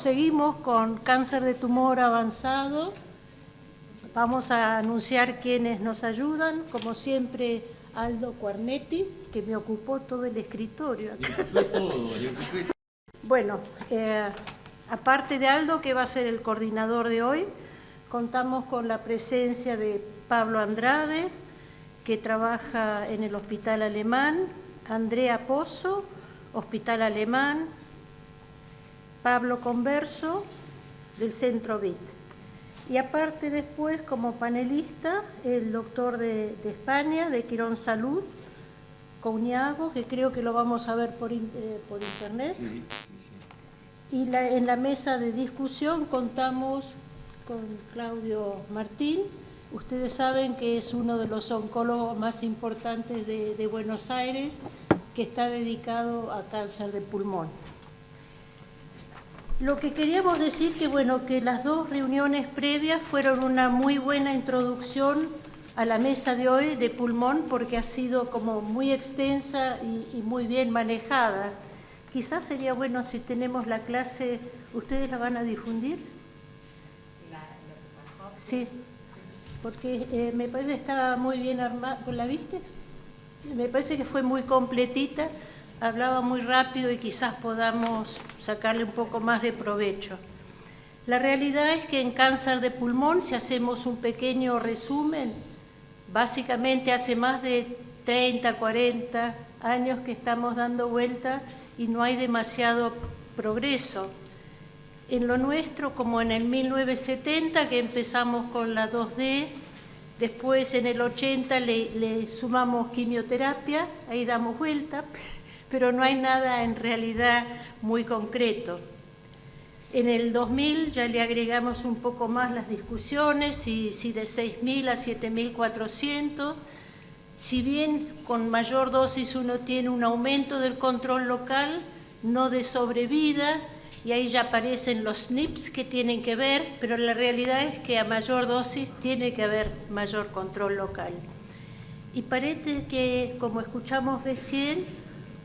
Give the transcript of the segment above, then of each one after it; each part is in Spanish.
seguimos con cáncer de tumor avanzado. Vamos a anunciar quienes nos ayudan, como siempre Aldo Cuarnetti, que me ocupó todo el escritorio. Bueno, aparte de Aldo, que va a ser el coordinador de hoy, contamos con la presencia de Pablo Andrade, que trabaja en el Hospital Alemán, Andrea Pozo, Hospital Alemán, Pablo Converso, del Centro VIT. Y aparte después, como panelista, el doctor de España, de Quirón Salud, Couniago, que creo que lo vamos a ver por internet. Sí. Y en la mesa de discusión contamos con Claudio Martín. Ustedes saben que es uno de los oncólogos más importantes de Buenos Aires, que está dedicado a cáncer de pulmón. Lo que queríamos decir que las dos reuniones previas fueron una muy buena introducción a la mesa de hoy de pulmón, porque ha sido como muy extensa y muy bien manejada. Quizás sería bueno si tenemos la clase, ¿ustedes la van a difundir? Sí, porque me parece que estaba muy bien armada. ¿La viste? Me parece que fue muy completita. Hablaba muy rápido y quizás podamos sacarle un poco más de provecho. La realidad es que en cáncer de pulmón, si hacemos un pequeño resumen, básicamente hace más de 30, 40 años que estamos dando vuelta y no hay demasiado progreso. En lo nuestro, como en el 1970, que empezamos con la 2D, después en el 80 le sumamos quimioterapia, ahí damos vuelta, pero no hay nada en realidad muy concreto. En el 2000 ya le agregamos un poco más las discusiones, si de 6.000 a 7.400, si bien con mayor dosis uno tiene un aumento del control local, no de sobrevida, y ahí ya aparecen los SNPs que tienen que ver, pero la realidad es que a mayor dosis tiene que haber mayor control local. Y parece que, como escuchamos recién,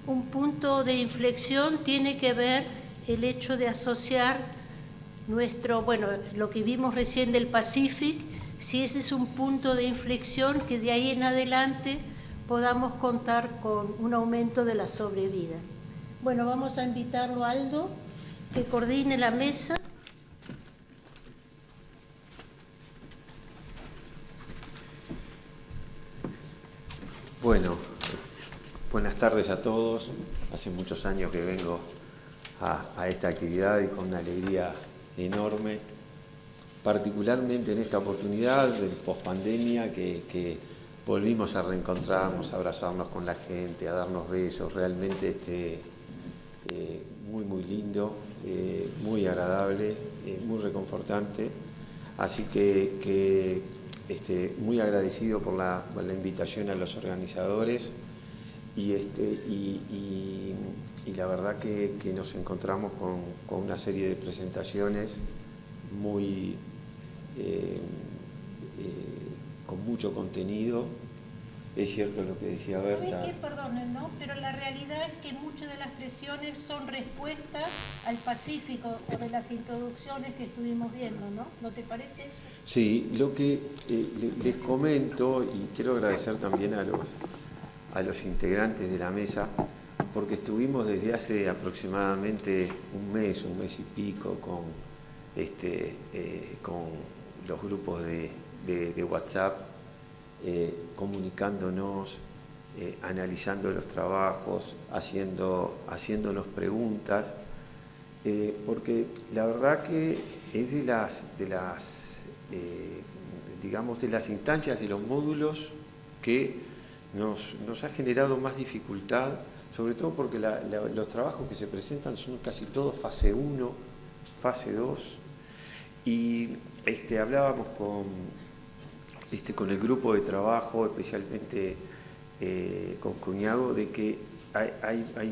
un punto de inflexión tiene que ver el hecho de asociar lo que vimos recién del Pacific, si ese es un punto de inflexión, que de ahí en adelante podamos contar con un aumento de la sobrevida. Bueno, vamos a invitarlo a Aldo, que coordine la mesa. Bueno, buenas tardes a todos. Hace muchos años que vengo a esta actividad y con una alegría enorme, particularmente en esta oportunidad de pospandemia que volvimos a reencontrarnos, a abrazarnos con la gente, a darnos besos, realmente muy lindo, muy agradable, muy reconfortante. Así que muy agradecido por la invitación a los organizadores y la verdad que nos encontramos con una serie de presentaciones con mucho contenido. Es cierto lo que decía Berta. Perdonen, ¿no? Pero la realidad es que muchas de las presiones son respuestas al Pacífico o de las introducciones que estuvimos viendo, ¿no? ¿No te parece eso? Sí, lo que les comento, y quiero agradecer también a los integrantes de la mesa, porque estuvimos desde hace aproximadamente un mes y pico con los grupos de WhatsApp, comunicándonos, analizando los trabajos, haciéndonos preguntas, porque la verdad que es de las instancias de los módulos que nos ha generado más dificultad, sobre todo porque los trabajos que se presentan son casi todos fase 1, fase 2, y hablábamos con el grupo de trabajo, especialmente con Couniago, de que hay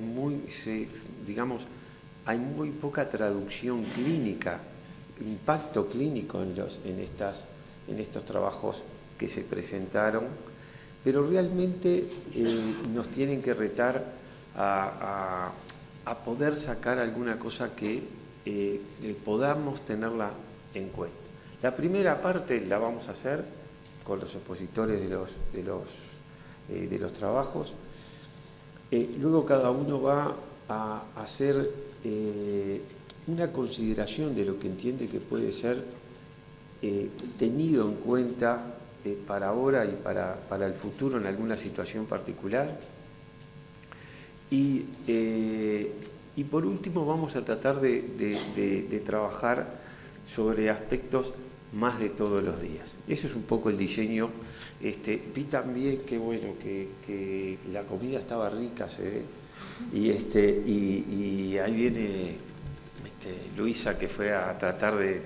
muy poca traducción clínica, impacto clínico en estos trabajos que se presentaron, pero realmente nos tienen que retar a poder sacar alguna cosa que podamos tenerla en cuenta. La primera parte la vamos a hacer con los expositores de los trabajos. Luego cada uno va a hacer una consideración de lo que entiende que puede ser tenido en cuenta para ahora y para el futuro en alguna situación particular. Y por último vamos a tratar de trabajar sobre aspectos más de todos los días. Eso es un poco el diseño. Vi también que bueno que la comida estaba rica, se ve, y ahí viene Luisa, que fue a tratar de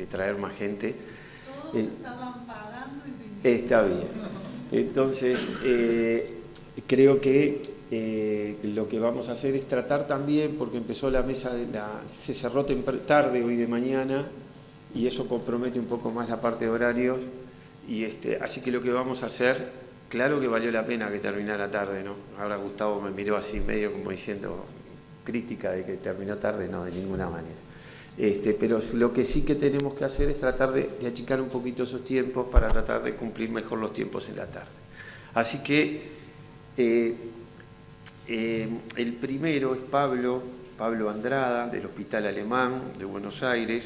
traer más gente. Todos estaban pagando y viniendo. Está bien. Entonces, creo que lo que vamos a hacer es tratar también, porque empezó la mesa, se cerró tarde hoy de mañana, y eso compromete un poco más la parte de horarios, y así que lo que vamos a hacer, claro que valió la pena que terminara tarde, ¿no? Ahora Gustavo me miró así medio como diciendo, crítica de que terminó tarde, no, de ninguna manera. Pero lo que sí que tenemos que hacer es tratar de achicar un poquito esos tiempos para tratar de cumplir mejor los tiempos en la tarde. Así que el primero es Pablo Andrada, del Hospital Alemán de Buenos Aires.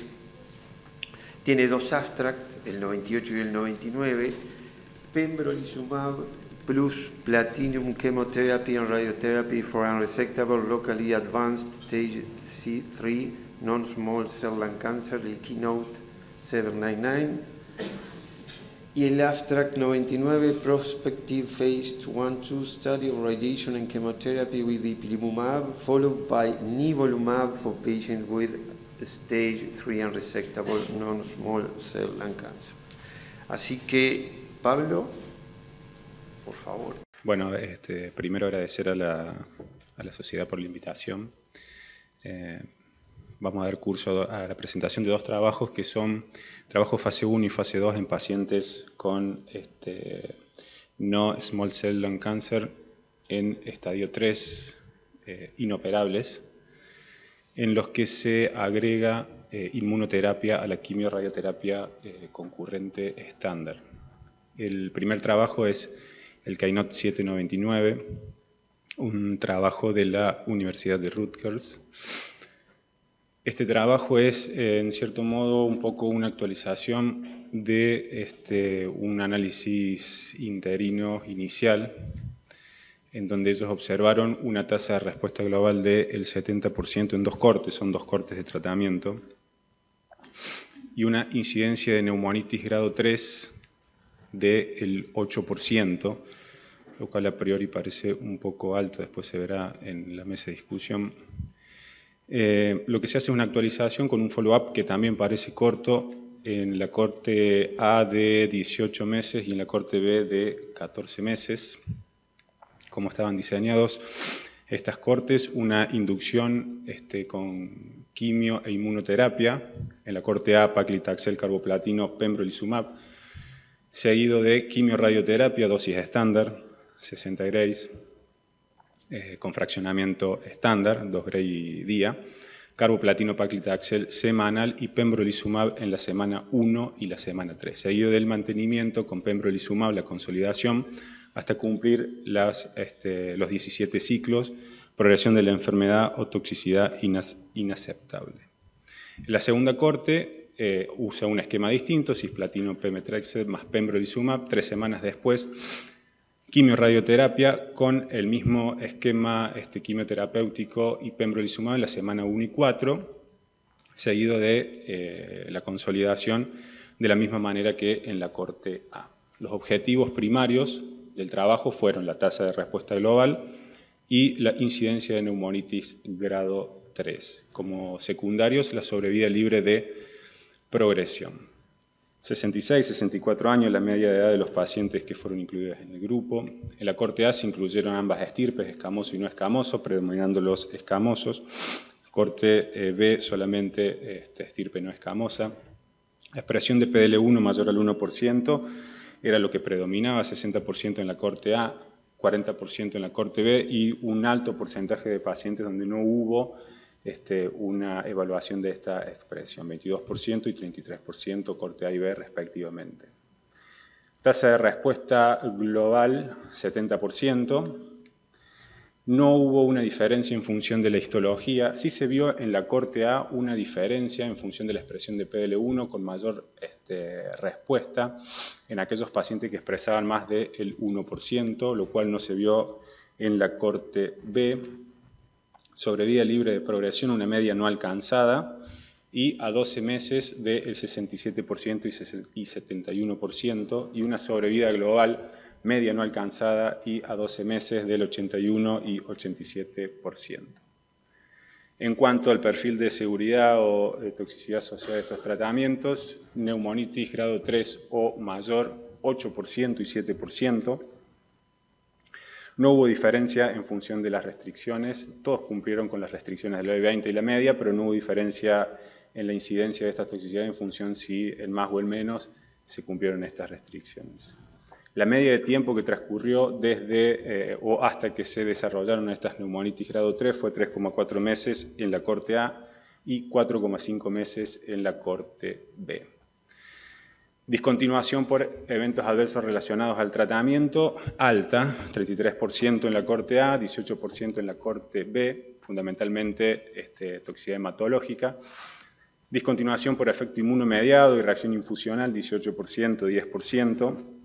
Tiene 2 abstracts, el 98 y el 99, pembrolizumab plus platinum chemotherapy and radiotherapy for unresectable locally advanced stage C3 non-small cell lung cancer, el Keynote 799. Y el abstract 99, prospective phase 1-2 study of radiation and chemotherapy with ipilimumab, followed by nivolumab for patients with stage 3 unresectable non-small cell lung cancer. Así que, Pablo, por favor. Bueno, primero agradecer a la Sociedad por la invitación. Vamos a dar curso a la presentación de 2 trabajos que son trabajos fase 1 y fase 2 en pacientes con no small cell lung cancer en estadio 3 inoperables, en los que se agrega inmunoterapia a la quimio-radioterapia concurrente estándar. El primer trabajo es el Keynote 799, un trabajo de la Universidad de Rutgers. Este trabajo es, en cierto modo, un poco una actualización de un análisis interino inicial, en donde ellos observaron una tasa de respuesta global del 70% en 2 cortes, son 2 cortes de tratamiento, y una incidencia de neumonitis grado 3 del 8%, lo cual a priori parece un poco alto, después se verá en la mesa de discusión. Lo que se hace es una actualización con un follow-up que también parece corto en la corte A de 18 meses y en la corte B de 14 meses, como estaban diseñados estas cortes, una inducción con quimio e inmunoterapia, en la corte A paclitaxel, carboplatino, pembrolizumab, seguido de quimio-radioterapia, dosis estándar, 60 grays, con fraccionamiento estándar, 2 gray día, carboplatino paclitaxel semanal y pembrolizumab en la semana 1 y la semana 3, seguido del mantenimiento con pembrolizumab, la consolidación, hasta cumplir los 17 ciclos, progresión de la enfermedad o toxicidad inaceptable. La segunda corte usa un esquema distinto, cisplatino pemetrexed más pembrolizumab, 3 semanas después, quimio-radioterapia con el mismo esquema quimioterapéutico y pembrolizumab en la semana 1 y 4, seguido de la consolidación de la misma manera que en la corte A. Los objetivos primarios del trabajo fueron la tasa de respuesta global y la incidencia de neumonitis grado 3. Como secundarios, la sobrevida libre de progresión. 66, 64 años la media de edad de los pacientes que fueron incluidos en el grupo. En la corte A se incluyeron ambas estirpes, escamoso y no escamoso, predominando los escamosos. Corte B solamente estirpe no escamosa. La expresión de PDL1 mayor al 1% era lo que predominaba, 60% en la corte A, 40% en la corte B y un alto porcentaje de pacientes donde no hubo una evaluación de esta expresión, 22% y 33% corte A y B respectivamente. Tasa de respuesta global, 70%. No hubo una diferencia en función de la histología. Sí se vio en la corte A una diferencia en función de la expresión de PDL1 con mayor respuesta en aquellos pacientes que expresaban más del 1%, lo cual no se vio en la corte B. Sobrevida libre de progresión, una media no alcanzada, y a 12 meses del 67% y 71%, y una sobrevida global media no alcanzada y a 12 meses del 81 y 87%. En cuanto al perfil de seguridad o de toxicidad asociada a estos tratamientos, neumonitis grado 3 o mayor, 8% y 7%. No hubo diferencia en función de las restricciones, todos cumplieron con las restricciones de la ley 20 y la media, pero no hubo diferencia en la incidencia de estas toxicidades en función si el más o el menos se cumplieron estas restricciones. La media de tiempo que transcurrió desde o hasta que se desarrollaron estas neumonitis grado 3 fue 3,4 meses en la corte A y 4,5 meses en la corte B. Discontinuación por eventos adversos relacionados al tratamiento, alta, 33% en la corte A, 18% en la corte B, fundamentalmente toxicidad hematológica. Discontinuación por efecto inmunomediado y reacción infusional, 18%, 10%.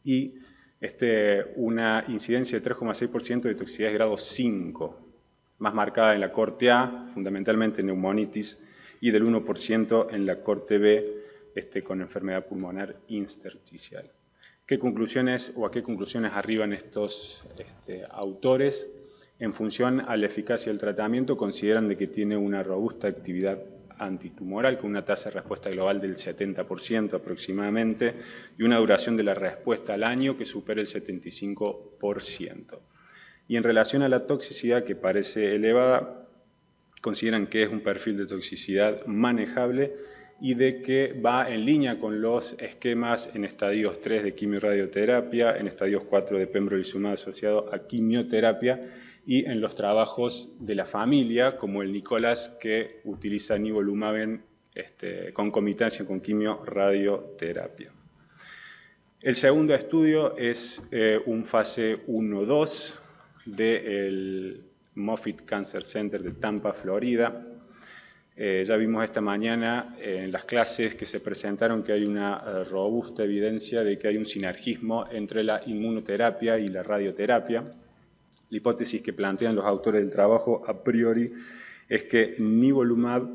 Y una incidencia de 3,6% de toxicidad de grado 5, más marcada en la corte A, fundamentalmente neumonitis, y del 1% en la corte B, con enfermedad pulmonar intersticial. ¿Qué conclusiones o a qué conclusiones arriban estos autores? En función a la eficacia del tratamiento, consideran de que tiene una robusta actividad antitumoral con una tasa de respuesta global del 70% aproximadamente y una duración de la respuesta al año que supera el 75%. Y en relación a la toxicidad, que parece elevada, consideran que es un perfil de toxicidad manejable y de que va en línea con los esquemas en estadios 3 de quimioradioterapia, en estadios 4 de pembrolizumab asociado a quimioterapia y en los trabajos de la familia, como el Nicolás, que utiliza nivolumab en concomitancia con quimioradioterapia. El segundo estudio es un fase 1-2 del Moffitt Cancer Center de Tampa, Florida. Ya vimos esta mañana en las clases que se presentaron que hay una robusta evidencia de que hay un sinergismo entre la inmunoterapia y la radioterapia. La hipótesis que plantean los autores del trabajo a priori es que nivolumab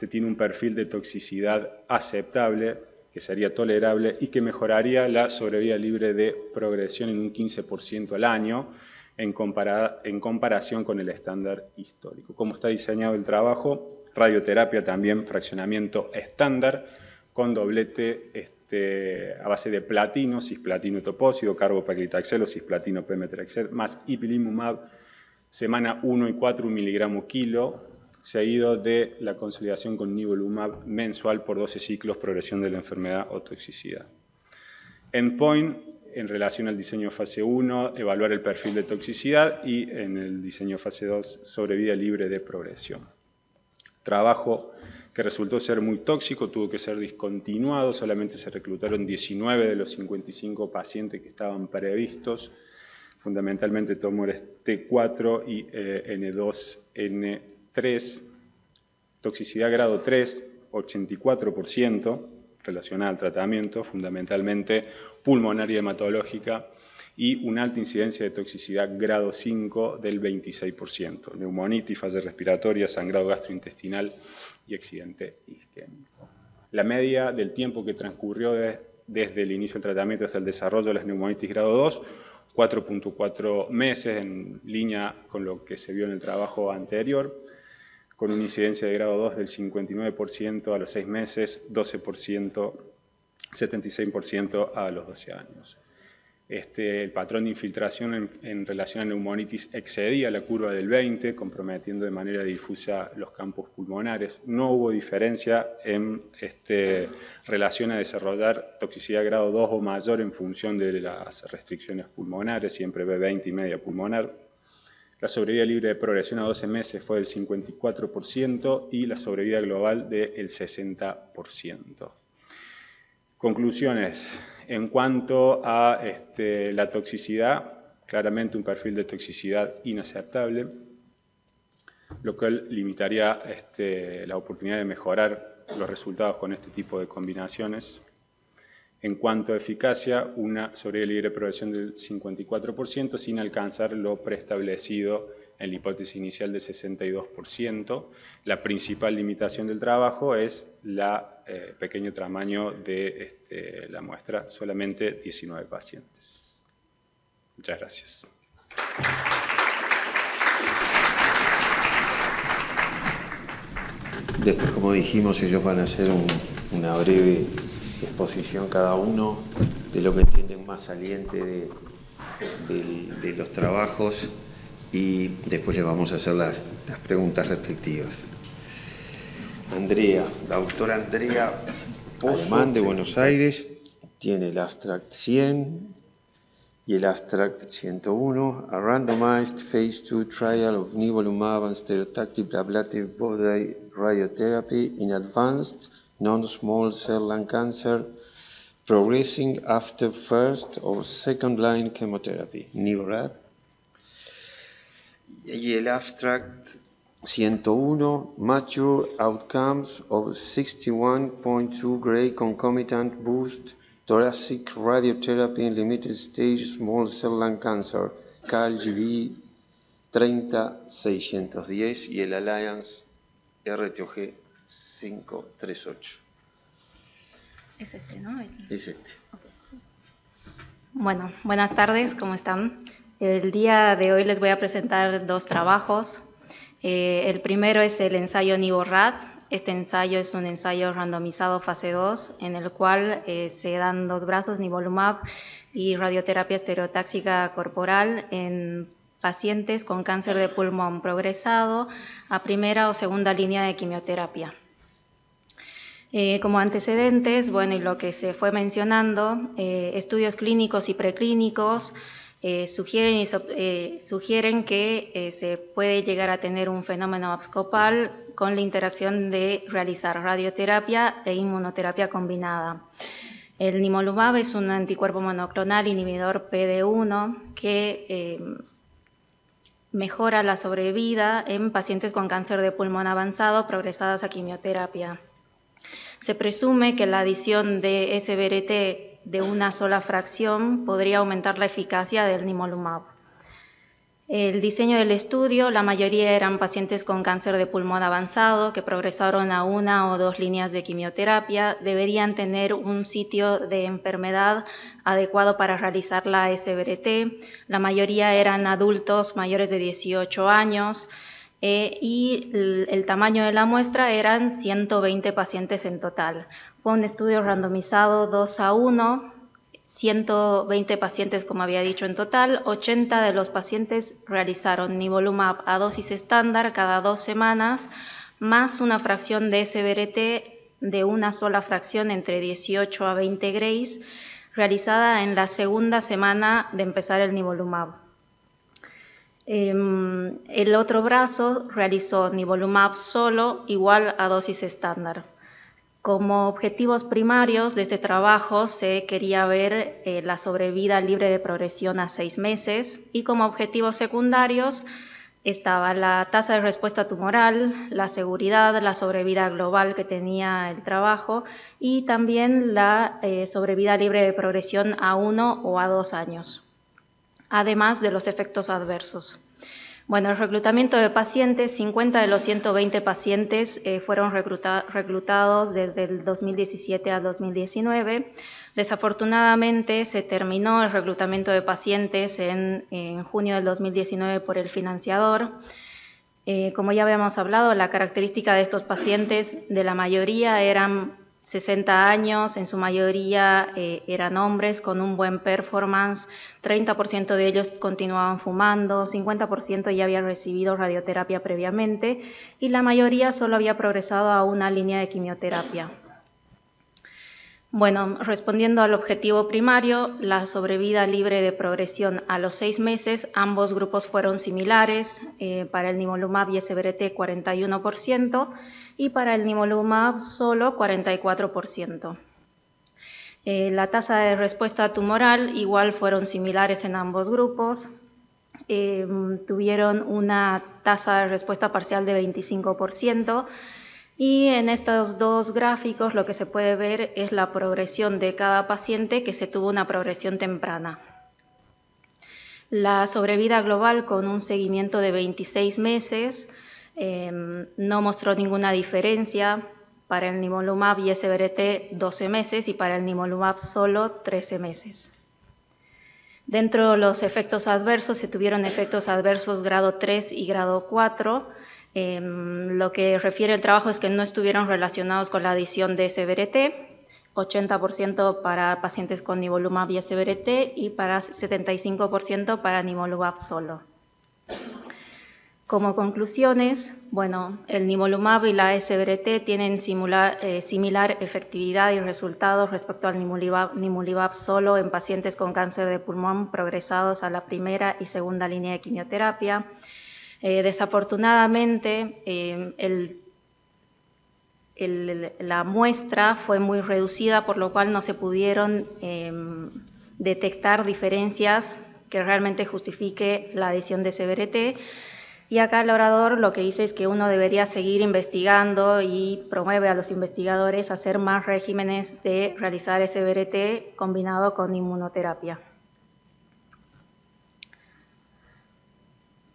tiene un perfil de toxicidad aceptable, que sería tolerable y que mejoraría la sobrevida libre de progresión en un 15% al año en comparación con el estándar histórico. ¿Cómo está diseñado el trabajo? Radioterapia también, fraccionamiento estándar, con doblete a base de platino, cisplatino topósido, carbopaclitaxel o cisplatino pemetrexed, más ipilimumab, semana 1 y 4, 1 miligramo kilo, seguido de la consolidación con nivolumab mensual por 12 ciclos, progresión de la enfermedad o toxicidad. Endpoint, en relación al diseño fase 1, evaluar el perfil de toxicidad y en el diseño fase 2, sobrevida libre de progresión. Trabajo que resultó ser muy tóxico, tuvo que ser discontinuado, solamente se reclutaron 19 de los 55 pacientes que estaban previstos, fundamentalmente tumores T4 y N2-N3, toxicidad grado 3, 84%, relacionada al tratamiento, fundamentalmente pulmonar y hematológica, y una alta incidencia de toxicidad grado 5 del 26%, neumonitis, falla respiratoria, sangrado gastrointestinal y accidente isquémico. La media del tiempo que transcurrió desde el inicio del tratamiento hasta el desarrollo de las neumonitis grado 2, 4.4 meses, en línea con lo que se vio en el trabajo anterior, con una incidencia de grado 2 del 59% a los 6 meses, 12%, 76% a los 12 años. El patrón de infiltración en relación a neumonitis excedía la curva del 20, comprometiendo de manera difusa los campos pulmonares. No hubo diferencia en relación a desarrollar toxicidad grado 2 o mayor en función de las restricciones pulmonares, siempre B20 y media pulmonar. La sobrevida libre de progresión a 12 meses fue del 54% y la sobrevida global del 60%. Conclusiones. En cuanto a la toxicidad, claramente un perfil de toxicidad inaceptable, lo cual limitaría la oportunidad de mejorar los resultados con este tipo de combinaciones. En cuanto a eficacia, una sobrevida libre de progresión del 54% sin alcanzar lo preestablecido en la hipótesis inicial del 62%. La principal limitación del trabajo es el pequeño tamaño de la muestra, solamente 19 pacientes. Muchas gracias. Después, como dijimos, ellos van a hacer una breve exposición cada uno de lo que entienden más saliente de los trabajos y después les vamos a hacer las preguntas respectivas. Andrea, la doctora Andrea Alemán de Buenos Aires, tiene el abstract 100 y el abstract 101, a randomized phase 2 trial of nivolumab and stereotactic ablative body radiotherapy in advanced non-small cell lung cancer progressing after first or second line chemotherapy, Nivorad. Y el abstract 101, mature outcomes of 61.2 grade concomitant boost thoracic radiotherapy in limited stage small cell lung cancer, CALGB 30610 y el Alliance RTOG 538. Es este, ¿no? Es este. Okay. Bueno, buenas tardes, ¿cómo están? El día de hoy les voy a presentar dos trabajos. El primero es el ensayo Nivorad. Este ensayo es un ensayo randomizado fase 2, en el cual se dan dos brazos, nivolumab y radioterapia estereotáxica corporal en pacientes con cáncer de pulmón progresado a primera o segunda línea de quimioterapia. Como antecedentes, bueno, y lo que se fue mencionando, estudios clínicos y preclínicos sugieren que se puede llegar a tener un fenómeno abscopal con la interacción de realizar radioterapia e inmunoterapia combinada. El nivolumab es un anticuerpo monoclonal inhibidor PD-1 que mejora la sobrevida en pacientes con cáncer de pulmón avanzado progresados a quimioterapia. Se presume que la adición de SBRT de una sola fracción podría aumentar la eficacia del nivolumab. El diseño del estudio, la mayoría eran pacientes con cáncer de pulmón avanzado que progresaron a una o dos líneas de quimioterapia, deberían tener un sitio de enfermedad adecuado para realizar la SBRT. La mayoría eran adultos mayores de 18 años y el tamaño de la muestra eran 120 pacientes en total. Fue un estudio randomizado 2:1, 120 pacientes, como había dicho en total. 80 de los pacientes realizaron nivolumab a dosis estándar cada 2 semanas, más una fracción de SBRT de una sola fracción entre 18 a 20 grays, realizada en la segunda semana de empezar el nivolumab. El otro brazo realizó nivolumab solo igual a dosis estándar. Como objetivos primarios de este trabajo se quería ver la sobrevida libre de progresión a 6 meses y como objetivos secundarios estaba la tasa de respuesta tumoral, la seguridad, la sobrevida global que tenía el trabajo y también la sobrevida libre de progresión a 1 o a 2 años, además de los efectos adversos. Bueno, el reclutamiento de pacientes, 50 de los 120 pacientes fueron reclutados desde el 2017 al 2019. Desafortunadamente se terminó el reclutamiento de pacientes en junio del 2019 por el financiador. Como ya habíamos hablado, la característica de estos pacientes, de la mayoría eran 60 años, en su mayoría eran hombres con un buen performance, 30% de ellos continuaban fumando, 50% ya habían recibido radioterapia previamente y la mayoría solo había progresado a una línea de quimioterapia. Bueno, respondiendo al objetivo primario, la sobrevida libre de progresión a los 6 meses, ambos grupos fueron similares, para el nivolumab y SBRT 41% y para el nivolumab solo 44%. La tasa de respuesta tumoral igual fueron similares en ambos grupos, tuvieron una tasa de respuesta parcial de 25%, y en estos dos gráficos lo que se puede ver es la progresión de cada paciente que se tuvo una progresión temprana. La sobrevida global con un seguimiento de 26 meses no mostró ninguna diferencia para el nivolumab y SBRT 12 meses y para el nivolumab solo 13 meses. Dentro de los efectos adversos se tuvieron efectos adversos grado 3 y grado 4. Lo que refiere el trabajo es que no estuvieron relacionados con la adición de SBRT, 80% para pacientes con nivolumab y SBRT y para 75% para nivolumab solo. Como conclusiones, bueno, el nivolumab y la SBRT tienen similar efectividad y resultados respecto al nivolumab solo en pacientes con cáncer de pulmón progresados a la primera y segunda línea de quimioterapia. Desafortunadamente, la muestra fue muy reducida, por lo cual no se pudieron detectar diferencias que realmente justifique la adición de SBRT. Y acá el orador lo que dice es que uno debería seguir investigando y promueve a los investigadores a hacer más regímenes de realizar SBRT combinado con inmunoterapia.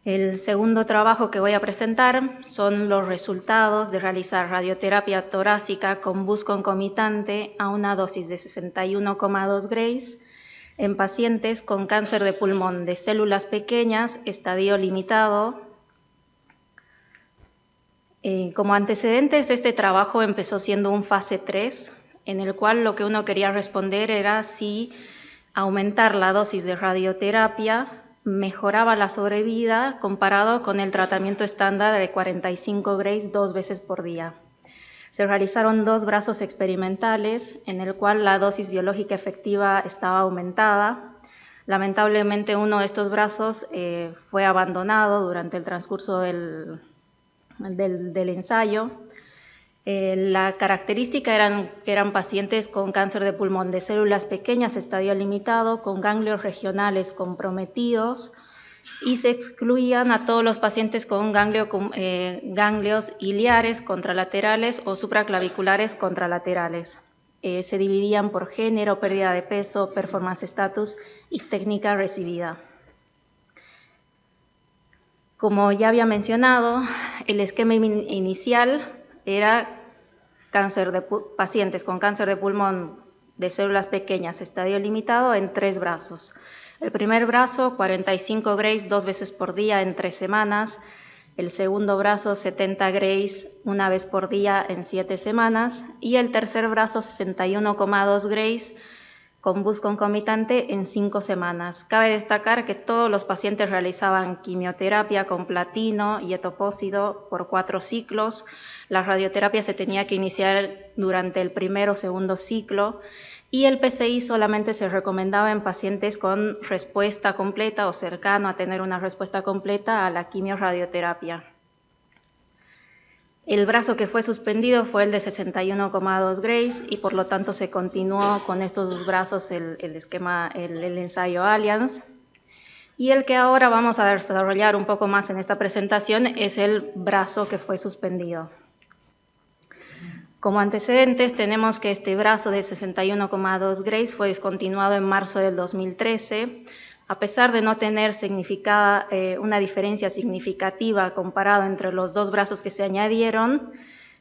El segundo trabajo que voy a presentar son los resultados de realizar radioterapia torácica con bus concomitante a una dosis de 61,2 grays en pacientes con cáncer de pulmón de células pequeñas, estadio limitado. Como antecedentes, este trabajo empezó siendo un fase 3, en el cual lo que uno quería responder era si aumentar la dosis de radioterapia mejoraba la sobrevida comparado con el tratamiento estándar de 45 grays 2 veces por día. Se realizaron 2 brazos experimentales en el cual la dosis biológica efectiva estaba aumentada. Lamentablemente uno de estos brazos fue abandonado durante el transcurso del ensayo. La característica que eran pacientes con cáncer de pulmón de células pequeñas, estadio limitado, con ganglios regionales comprometidos, y se excluían a todos los pacientes con ganglios iliares contralaterales o supraclaviculares contralaterales. Se dividían por género, pérdida de peso, performance status y técnica recibida. Como ya había mencionado, el esquema inicial era pacientes con cáncer de pulmón de células pequeñas, estadio limitado, en 3 brazos. El primer brazo, 45 grays 2 veces por día en 3 semanas. El segundo brazo, 70 grays 1 vez por día en 7 semanas. Y el tercer brazo, 61,2 grays con bus concomitante en 5 semanas. Cabe destacar que todos los pacientes realizaban quimioterapia con platino y etopósido por 4 ciclos. La radioterapia se tenía que iniciar durante el primero o segundo ciclo y el PCI solamente se recomendaba en pacientes con respuesta completa o cercano a tener una respuesta completa a la quimioradioterapia. El brazo que fue suspendido fue el de 61,2 grays y por lo tanto se continuó con estos 2 brazos el ensayo Alliance. Y el que ahora vamos a desarrollar un poco más en esta presentación es el brazo que fue suspendido. Como antecedentes tenemos que este brazo de 61,2 grays fue descontinuado en marzo del 2013. A pesar de no tener una diferencia significativa comparado entre los 2 brazos que se añadieron,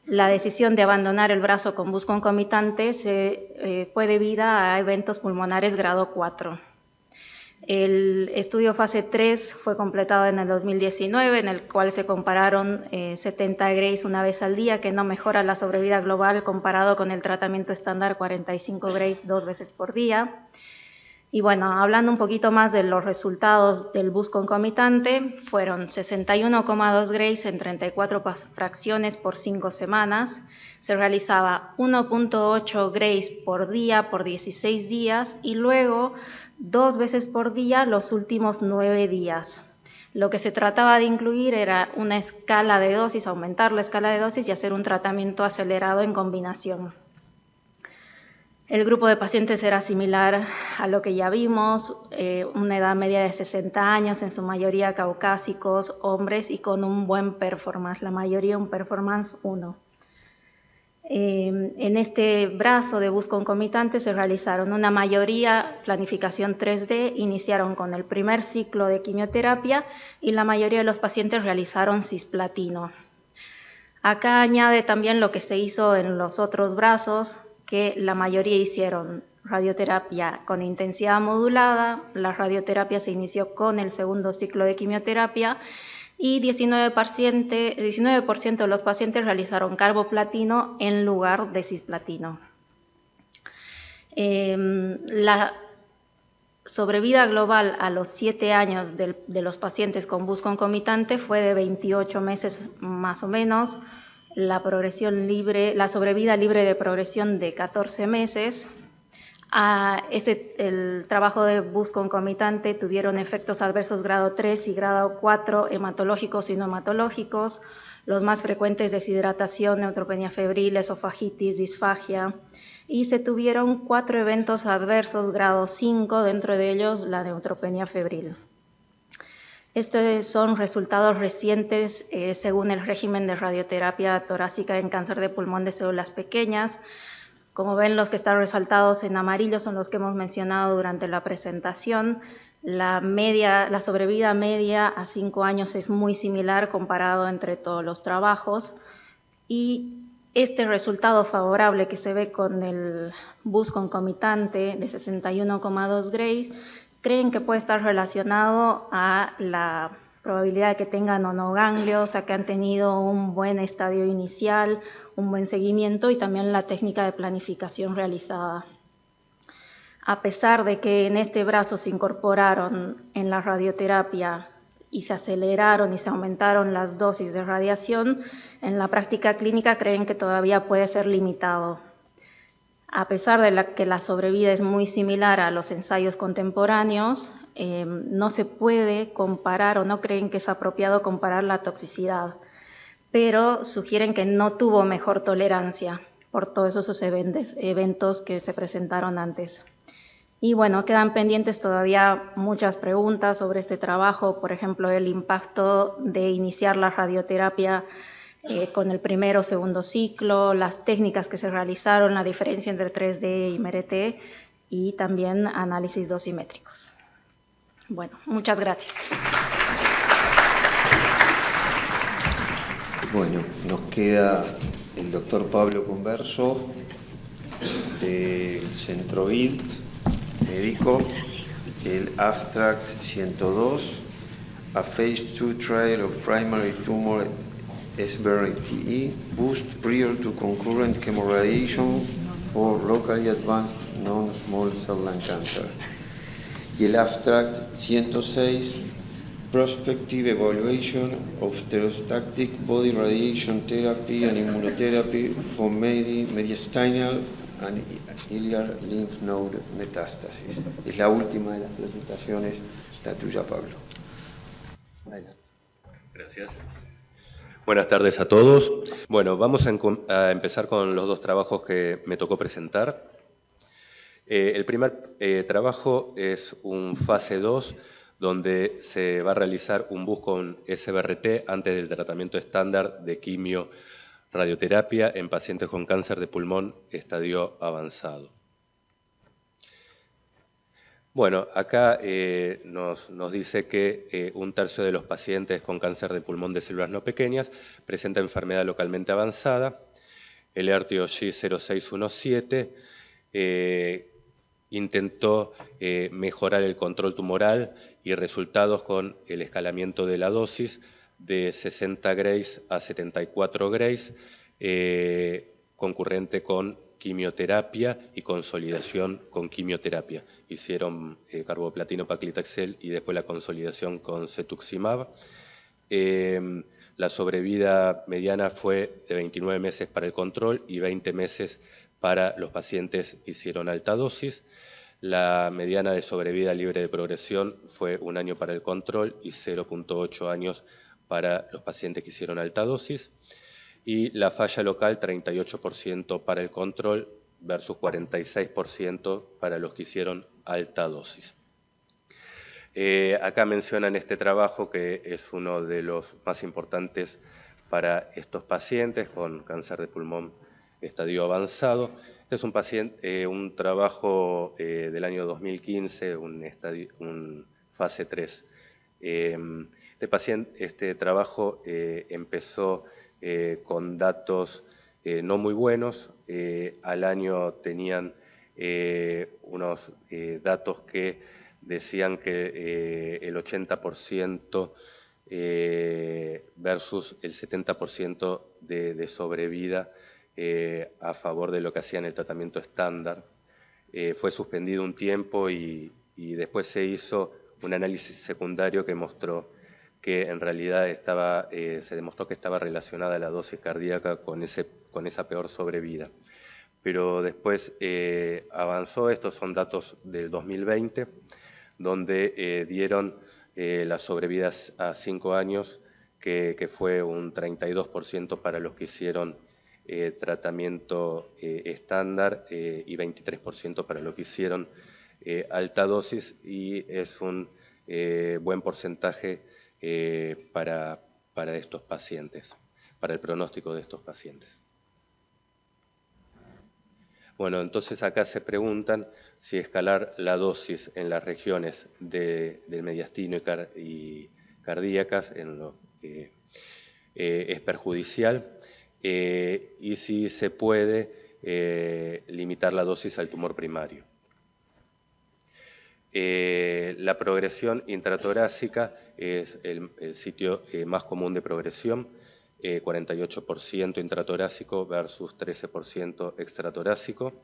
la decisión de abandonar el brazo con bus concomitante fue debida a eventos pulmonares grado 4. El estudio fase 3 fue completado en el 2019, en el cual se compararon 70 grays 1 vez al día, que no mejora la sobrevida global comparado con el tratamiento estándar 45 grays 2 veces por día. Y bueno, hablando un poquito más de los resultados del bus concomitante, fueron 61,2 grays en 34 fracciones por 5 semanas. Se realizaba 1,8 grays por día por 16 días y luego 2 veces por día los últimos 9 días. Lo que se trataba de incluir era una escala de dosis, aumentar la escala de dosis y hacer un tratamiento acelerado en combinación. El grupo de pacientes era similar a lo que ya vimos, una edad media de 60 años, en su mayoría caucásicos, hombres y con un buen performance, la mayoría un performance 1. En este brazo de bus concomitante se realizaron una mayoría planificación 3D, iniciaron con el primer ciclo de quimioterapia y la mayoría de los pacientes realizaron cisplatino. Acá añade también lo que se hizo en los otros brazos, que la mayoría hicieron radioterapia con intensidad modulada, la radioterapia se inició con el segundo ciclo de quimioterapia y 19% de los pacientes realizaron carboplatino en lugar de cisplatino. La sobrevida global a los 7 años de los pacientes con bus concomitante fue de 28 meses más o menos, la sobrevida libre de progresión de 14 meses. El trabajo de bus concomitante tuvieron efectos adversos grado 3 y grado 4 hematológicos y no hematológicos, los más frecuentes deshidratación, neutropenia febril, esofagitis, disfagia, y se tuvieron 4 eventos adversos grado 5, dentro de ellos la neutropenia febril. Estos son resultados recientes según el régimen de radioterapia torácica en cáncer de pulmón de células pequeñas. Como ven, los que están resaltados en amarillo son los que hemos mencionado durante la presentación. La sobrevida media a 5 años es muy similar comparado entre todos los trabajos. Y este resultado favorable que se ve con el bus concomitante de 61,2 grays, creen que puede estar relacionado a la probabilidad de que tengan onoganglios, o sea, que han tenido un buen estadio inicial, un buen seguimiento y también la técnica de planificación realizada. A pesar de que en este brazo se incorporaron en la radioterapia y se aceleraron y se aumentaron las dosis de radiación, en la práctica clínica creen que todavía puede ser limitado. A pesar de que la sobrevida es muy similar a los ensayos contemporáneos, no se puede comparar o no creen que es apropiado comparar la toxicidad, pero sugieren que no tuvo mejor tolerancia por todos esos eventos que se presentaron antes. Y bueno, quedan pendientes todavía muchas preguntas sobre este trabajo, por ejemplo, el impacto de iniciar la radioterapia con el primero o segundo ciclo, las técnicas que se realizaron, la diferencia entre 3D y MRT y también análisis dosimétricos. Bueno, muchas gracias. Bueno, nos queda el doctor Pablo Converso del Centro BID médico, el abstract 102, a phase 2 trial of primary tumor SBRT boost prior to concurrent chemoradiation for locally advanced non-small cell lung cancer. Y el abstract 106, prospective evaluation of stereotactic body radiation therapy and immunotherapy for mediastinal and iliac lymph node metastasis. Es la última de las presentaciones, la tuya, Pablo. Gracias. Buenas tardes a todos. Bueno, vamos a empezar con los 2 trabajos que me tocó presentar. El primer trabajo es un fase 2, donde se va a realizar un bus con SBRT antes del tratamiento estándar de quimio radioterapia en pacientes con cáncer de pulmón estadio avanzado. Bueno, acá nos dice que 1/3 de los pacientes con cáncer de pulmón de células no pequeñas presenta enfermedad localmente avanzada. El ERT-OG 0617 intentó mejorar el control tumoral y resultados con el escalamiento de la dosis de 60 grays a 74 grays concurrente con quimioterapia y consolidación con quimioterapia. Hicieron carboplatino paclitaxel y después la consolidación con cetuximab. La sobrevida mediana fue de 29 meses para el control y 20 meses para los pacientes que hicieron alta dosis. La mediana de sobrevida libre de progresión fue 1 año para el control y 0,8 años para los pacientes que hicieron alta dosis. Y la falla local, 38% para el control versus 46% para los que hicieron alta dosis. Acá mencionan este trabajo que es uno de los más importantes para estos pacientes con cáncer de pulmón estadio avanzado. Este es un trabajo del año 2015, un fase 3. Este trabajo empezó con datos no muy buenos. Al año tenían unos datos que decían que el 80% versus el 70% de sobrevida a favor de lo que hacían el tratamiento estándar. Fue suspendido un tiempo y después se hizo un análisis secundario que mostró que en realidad se demostró que estaba relacionada la dosis cardíaca con esa peor sobrevida. Pero después avanzó, estos son datos del 2020, donde dieron las sobrevidas a 5 años, que fue un 32% para los que hicieron tratamiento estándar y 23% para los que hicieron alta dosis, y es un buen porcentaje para estos pacientes, para el pronóstico de estos pacientes. Bueno, entonces acá se preguntan si escalar la dosis en las regiones del mediastino y cardíacas es perjudicial y si se puede limitar la dosis al tumor primario. La progresión intratorácica es el sitio más común de progresión, 48% intratorácico versus 13% extratorácico.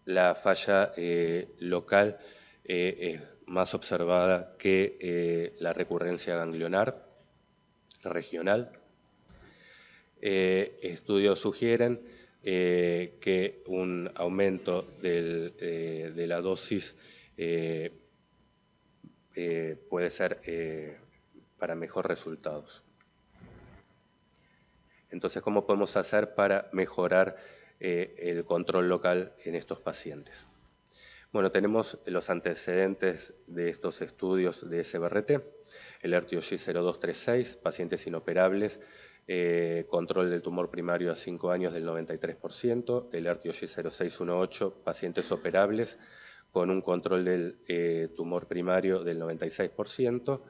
La falla local es más observada que la recurrencia ganglionar regional. Estudios sugieren que un aumento de la dosis puede ser para mejores resultados. Entonces, ¿cómo podemos hacer para mejorar el control local en estos pacientes? Bueno, tenemos los antecedentes de estos estudios de SBRT, el ERTIOG 0236, pacientes inoperables, control del tumor primario a 5 años del 93%, el ERTIOG 0618, pacientes operables con un control del tumor primario del 96%,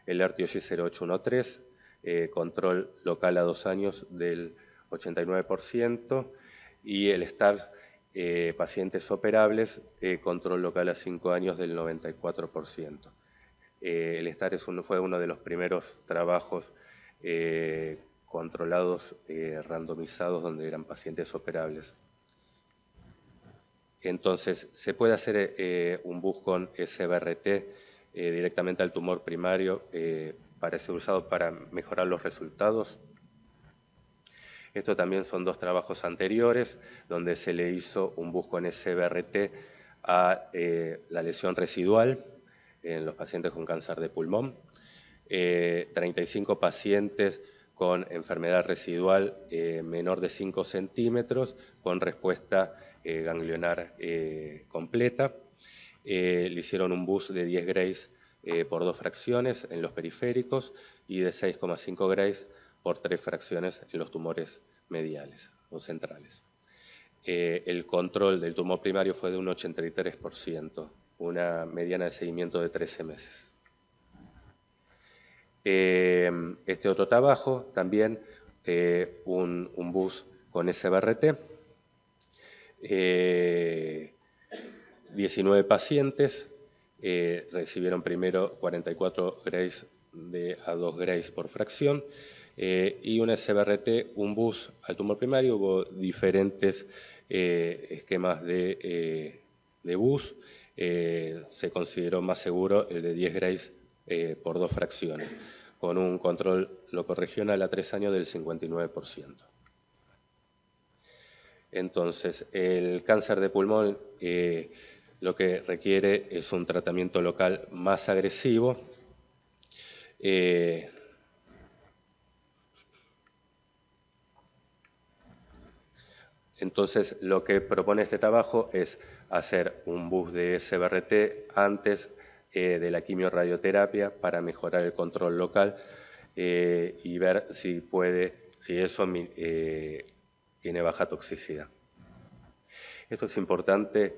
el ERTIOG 0813, control local a 2 años del 89%, y el STARS, pacientes operables, control local a 5 años del 94%. El STARS fue uno de los primeros trabajos controlados, randomizados, donde eran pacientes operables. Entonces, se puede hacer un bus con SBRT directamente al tumor primario para ser usado para mejorar los resultados. Esto también son 2 trabajos anteriores donde se le hizo un bus con SBRT a la lesión residual en los pacientes con cáncer de pulmón. 35 pacientes con enfermedad residual menor de 5 centímetros con respuesta ganglionar completa. Le hicieron un bus de 10 Grays por 2 fracciones en los periféricos y de 6,5 Grays por 3 fracciones en los tumores mediales o centrales. El control del tumor primario fue de un 83%, una mediana de seguimiento de 13 meses. Este otro trabajo, también un bus con SBRT, 19 pacientes recibieron primero 44 Grays a 2 Grays por fracción y una SBRT, un bus al tumor primario. Hubo diferentes esquemas de bus. Se consideró más seguro el de 10 grays por 2 fracciones, con un control locorregional a 3 años del 59%. Entonces, el cáncer de pulmón lo que requiere es un tratamiento local más agresivo. Entonces, lo que propone este trabajo es hacer un bus de SBRT antes de la quimioradioterapia para mejorar el control local y ver si eso tiene baja toxicidad. Esto es importante,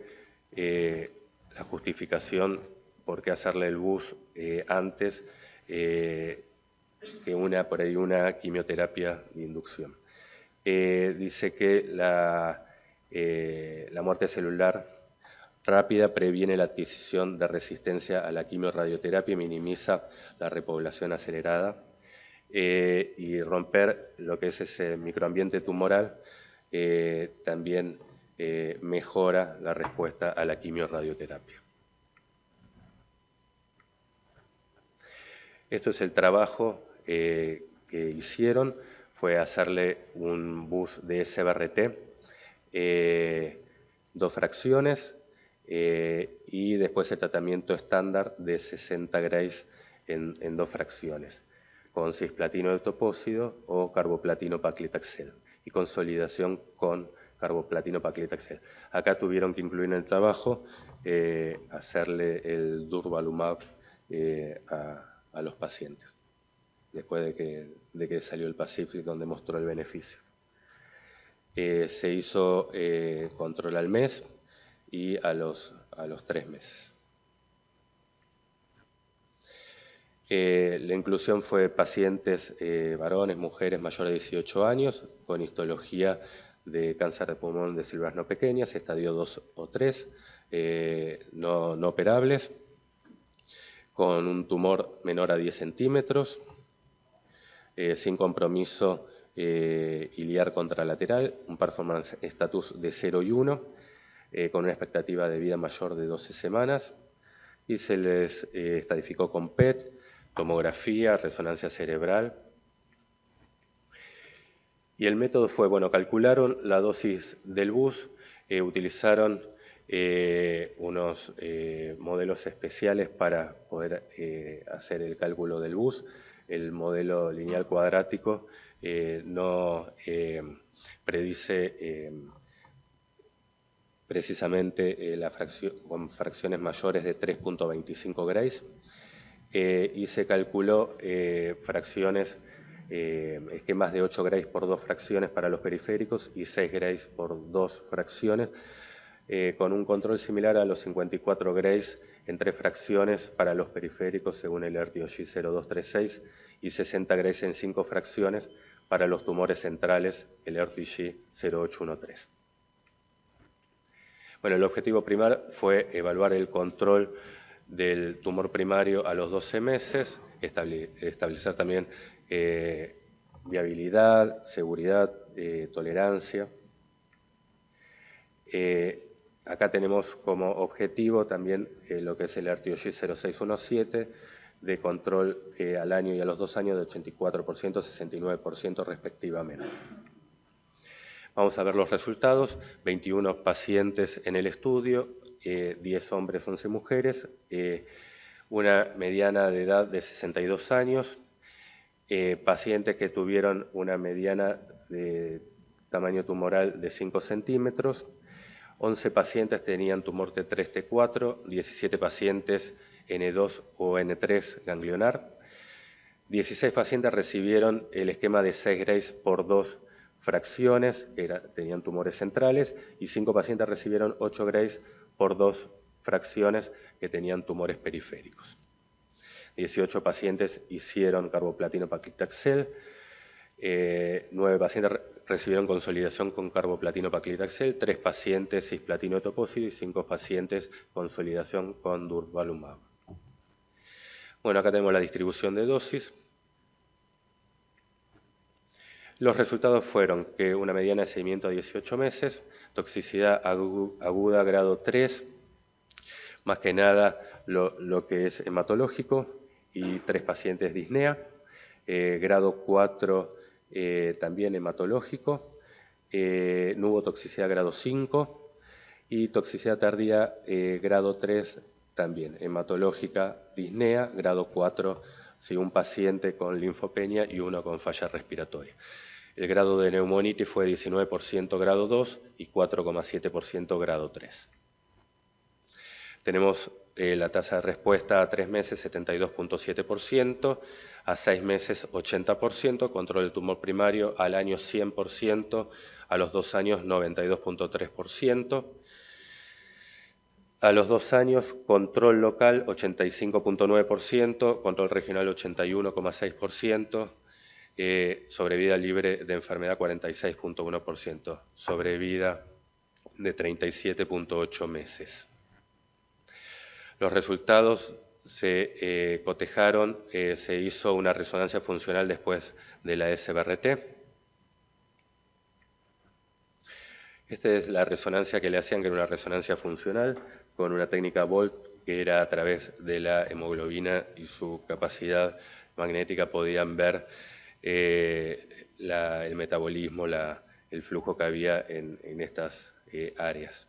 la justificación por qué hacerle el bus antes que por ahí una quimioterapia de inducción. Dice que la muerte celular rápida previene la adquisición de resistencia a la quimioradioterapia y minimiza la repoblación acelerada, y romper lo que es ese microambiente tumoral también mejora la respuesta a la quimioradioterapia. Esto es el trabajo que hicieron. Fue hacerle un bus de SBRT, 2 fracciones, y después el tratamiento estándar de 60 grays en 2 fracciones, con cisplatino de topósido o carboplatino paclitaxel, y consolidación con carboplatino paclitaxel. Acá tuvieron que incluir en el trabajo hacerle el durvalumab a los pacientes, después de que salió el Pacific, donde mostró el beneficio. Se hizo control al mes y a los 3 meses. La inclusión fue pacientes varones, mujeres mayores de 18 años, con histología de cáncer de pulmón de células no pequeñas, estadio 2 o 3, no operables, con un tumor menor a 10 centímetros, sin compromiso iliar contralateral, un performance status de 0 y 1, con una expectativa de vida mayor de 12 semanas, y se les estadificó con PET, tomografía, resonancia cerebral. Y el método fue, bueno, calcularon la dosis del bus, utilizaron unos modelos especiales para poder hacer el cálculo del bus. El modelo lineal cuadrático no predice precisamente con fracciones mayores de 3.25 grays, y se calculó fracciones, esquemas de 8 grays por 2 fracciones para los periféricos y 6 grays por 2 fracciones, con un control similar a los 54 grays en 3 fracciones para los periféricos según el RTOG 0236 y 60 grays en 5 fracciones para los tumores centrales, el RTG 0813. Bueno, el objetivo primario fue evaluar el control del tumor primario a los 12 meses, establecer también viabilidad, seguridad, tolerancia. Acá tenemos como objetivo también lo que es el RTOG 0617 de control al año y a los 2 años de 84%, 69% respectivamente. Vamos a ver los resultados. 21 pacientes en el estudio, 10 hombres, 11 mujeres, una mediana de edad de 62 años, pacientes que tuvieron una mediana de tamaño tumoral de 5 centímetros, 11 pacientes tenían tumor T3, T4, 17 pacientes N2 o N3 ganglionar, 16 pacientes recibieron el esquema de 6 grays por 2 fracciones, tenían tumores centrales, y 5 pacientes recibieron 8 grays por 2 fracciones que tenían tumores periféricos. 18 pacientes hicieron carboplatino paclitaxel, 9 pacientes recibieron consolidación con carboplatino paclitaxel, 3 pacientes cisplatino de topósido y 5 pacientes consolidación con durvalumab. Bueno, acá tenemos la distribución de dosis. Los resultados fueron que una mediana de seguimiento a 18 meses, toxicidad aguda grado 3, más que nada lo que es hematológico, y 3 pacientes disnea, grado 4 también hematológico, no hubo toxicidad grado 5 y toxicidad tardía grado 3 también, hematológica, disnea, grado 4, sí, un paciente con linfopenia y uno con falla respiratoria. El grado de neumonitis fue 19% grado 2 y 4,7% grado 3. Tenemos la tasa de respuesta a 3 meses 72,7%, a 6 meses 80%, control del tumor primario al año 100%, a los 2 años 92,3%. A los 2 años, control local 85,9%, control regional 81,6%, sobrevida libre de enfermedad 46,1%, sobrevida de 37,8 meses. Los resultados se cotejaron, se hizo una resonancia funcional después de la SBRT. Esta es la resonancia que le hacían, que era una resonancia funcional, con una técnica Volt, que era a través de la hemoglobina y su capacidad magnética podían ver el metabolismo, el flujo que había en estas áreas.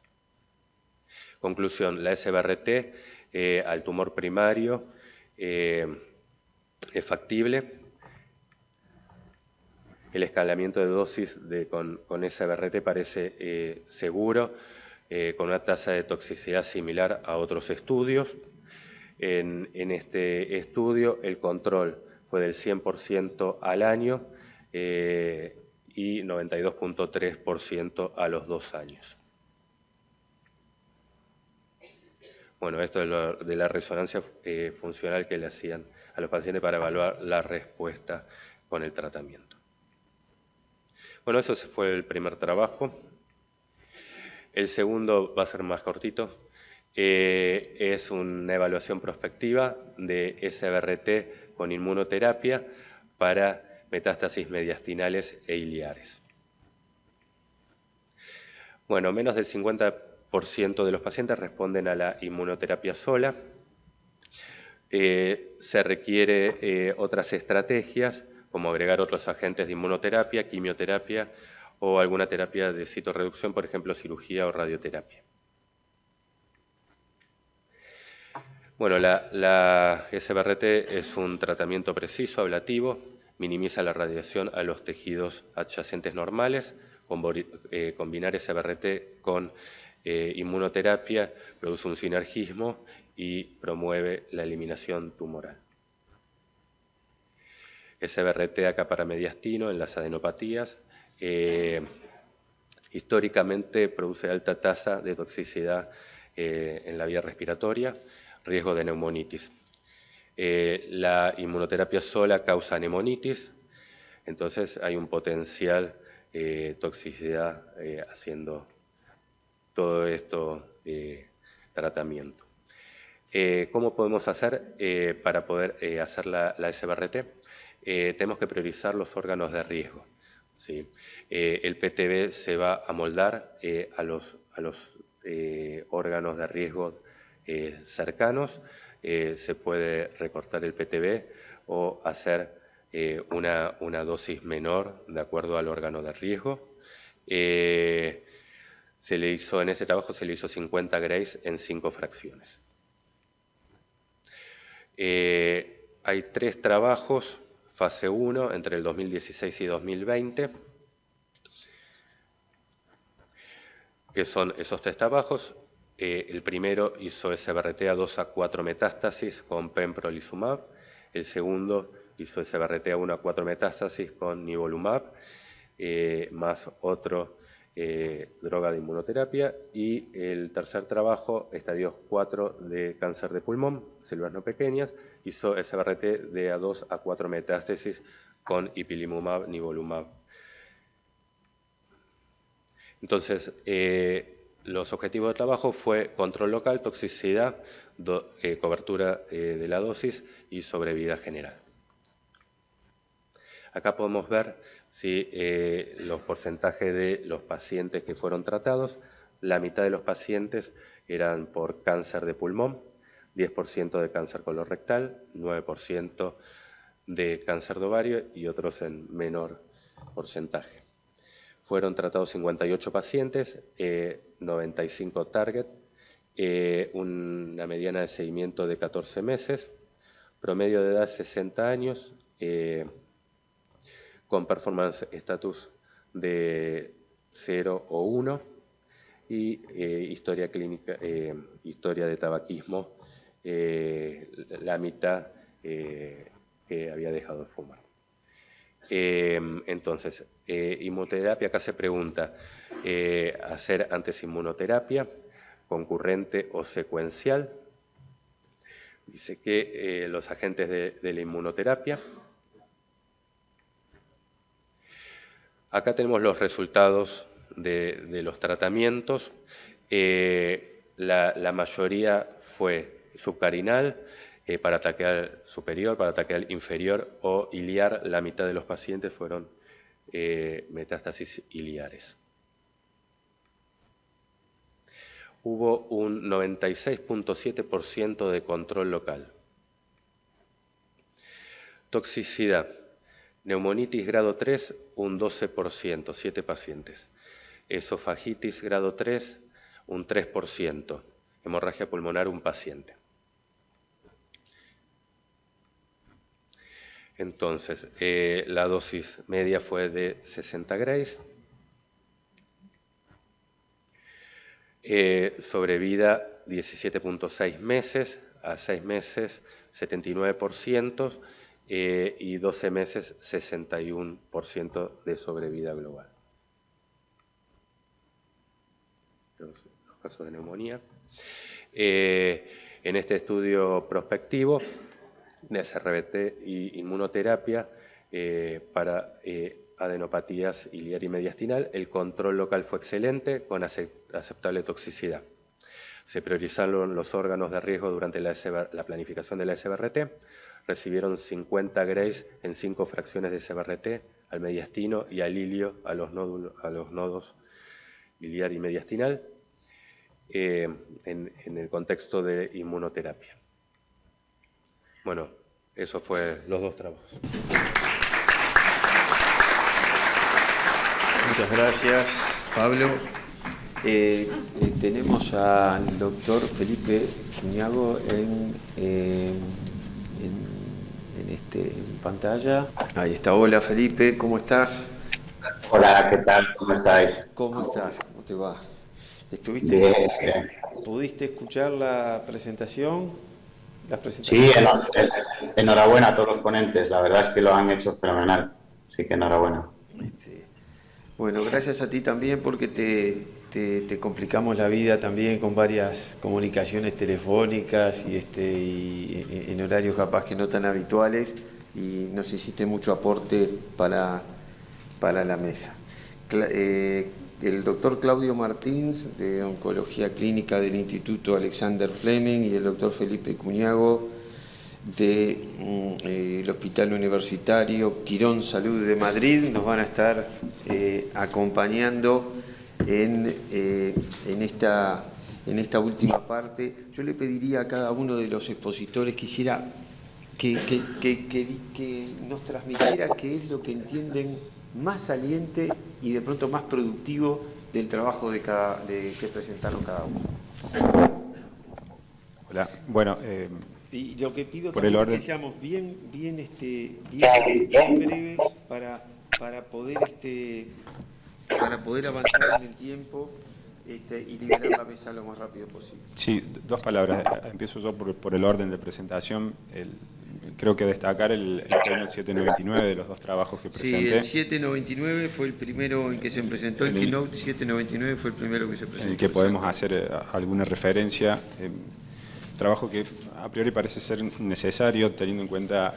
Conclusión, la SBRT al tumor primario es factible. El escalamiento de dosis con SBRT parece seguro, con una tasa de toxicidad similar a otros estudios. En este estudio el control fue del 100% al año y 92,3% a los 2 años. Bueno, esto es de la resonancia funcional que le hacían a los pacientes para evaluar la respuesta con el tratamiento. Bueno, eso fue el primer trabajo. El segundo va a ser más cortito. Es una evaluación prospectiva de SBRT con inmunoterapia para metástasis mediastinales e iliares. Bueno, menos del 50% de los pacientes responden a la inmunoterapia sola. Se requiere otras estrategias, como agregar otros agentes de inmunoterapia, quimioterapia o alguna terapia de citorreducción, por ejemplo, cirugía o radioterapia. Bueno, la SBRT es un tratamiento preciso, ablativo, minimiza la radiación a los tejidos adyacentes normales. Combinar SBRT con inmunoterapia produce un sinergismo y promueve la eliminación tumoral. SBRT acapara mediastino en las adenopatías. Históricamente produce alta tasa de toxicidad en la vía respiratoria, riesgo de neumonitis. La inmunoterapia sola causa anemonitis, entonces hay un potencial toxicidad haciendo todo esto tratamiento. ¿Cómo podemos hacer para poder hacer la SBRT? Tenemos que priorizar los órganos de riesgo, ¿sí? El PTB se va a moldar a los órganos de riesgo cercanos. Se puede recortar el PTB o hacer una dosis menor de acuerdo al órgano de riesgo. En ese trabajo se le hizo 50 Grays en 5 fracciones. Hay 3 trabajos, fase 1, entre el 2016 y 2020, que son esos 3 trabajos. El primero hizo SBRT a 2 a 4 metástasis con pembrolizumab. El segundo hizo SBRT a 1 a 4 metástasis con nivolumab, más otro droga de inmunoterapia. Y el tercer trabajo, estadios 4 de cáncer de pulmón, células no pequeñas, hizo SBRT de a 2 a 4 metástasis con ipilimumab, nivolumab. Entonces, los objetivos de trabajo fue control local, toxicidad, cobertura de la dosis y sobrevida general. Acá podemos ver ¿sí? Los porcentajes de los pacientes que fueron tratados, la mitad de los pacientes eran por cáncer de pulmón, 10% de cáncer colorectal, 9% de cáncer de ovario y otros en menor porcentaje. Fueron tratados 58 pacientes, 95 target, una mediana de seguimiento de 14 meses, promedio de edad 60 años, con performance status de 0 o 1 y historia clínica, historia de tabaquismo, la mitad que había dejado de fumar. Entonces, inmunoterapia, acá se pregunta, hacer antes inmunoterapia, concurrente o secuencial. Dice que los agentes de la inmunoterapia. Acá tenemos los resultados de los tratamientos. La mayoría fue subcarinal, para traqueal superior, para traqueal inferior o iliar. La mitad de los pacientes fueron metástasis iliares. Hubo un 96.7% de control local. Toxicidad. Neumonitis grado 3, un 12%, 7 pacientes. Esofagitis grado 3, un 3%. Hemorragia pulmonar, un paciente. Entonces, la dosis media fue de 60 grays. Sobrevida 17.6 meses, a 6 meses 79%, y 12 meses 61% de sobrevida global. Entonces, los casos de neumonía. En este estudio prospectivo de SRBT y inmunoterapia para adenopatías iliar y mediastinal, el control local fue excelente con aceptable toxicidad. Se priorizaron los órganos de riesgo durante la planificación de la SBRT. Recibieron 50 grays en 5 fracciones de SBRT al mediastino y al ilio a los nodos iliar y mediastinal en el contexto de inmunoterapia. Bueno, eso fue los dos trabajos. Muchas gracias, Pablo. Tenemos al doctor Felipe Cuñago en pantalla. Ahí está. Hola, Felipe, ¿cómo estás? Hola, ¿qué tal? ¿Cómo estáis? ¿Cómo estás? ¿Cómo te va? Bien. ¿Pudiste escuchar la presentación? Sí, enhorabuena a todos los ponentes. La verdad es que lo han hecho fenomenal. Así que enhorabuena. Bueno, gracias a ti también porque te complicamos la vida también con varias comunicaciones telefónicas y en horarios capaz que no tan habituales, y nos hiciste mucho aporte para la mesa. El doctor Claudio Martins, de Oncología Clínica del Instituto Alexander Fleming, y el doctor Felipe Cuñago, del Hospital Universitario Quirón Salud de Madrid, nos van a estar acompañando en esta última parte. Yo le pediría a cada uno de los expositores quisiera que nos transmitiera qué es lo que entienden más saliente y de pronto más productivo del trabajo que presentaron cada uno. Hola, bueno, y lo que pido por el también orden, es que seamos bien breves para poder avanzar en el tiempo y liberar la mesa lo más rápido posible. Sí, dos palabras. Empiezo yo por el orden de presentación. Creo que destacar el premio 799 de los dos trabajos que presenté. Sí, el 799 fue el primero en que se presentó, el Keynote 799 fue el primero que se presentó. En el que podemos hacer alguna referencia. Trabajo que a priori parece ser necesario, teniendo en cuenta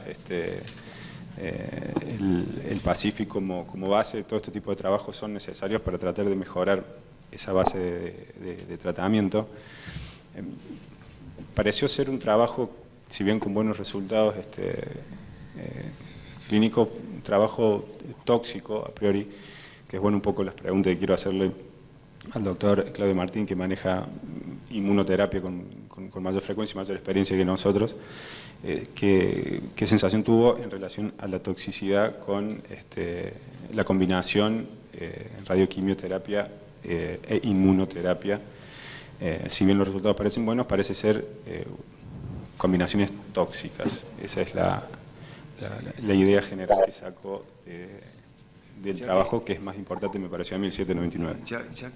el Pacífico como base. Todo este tipo de trabajos son necesarios para tratar de mejorar esa base de tratamiento. Pareció ser un trabajo, si bien con buenos resultados, clínico, trabajo tóxico a priori, que es bueno un poco las preguntas que quiero hacerle al doctor Claudio Martín, que maneja inmunoterapia con mayor frecuencia y mayor experiencia que nosotros. ¿Qué sensación tuvo en relación a la toxicidad con la combinación radioquimioterapia e inmunoterapia? Si bien los resultados parecen buenos, parece ser combinaciones tóxicas. Esa es la idea general que saco del trabajo, que es más importante, me pareció a mí, el 799. Ya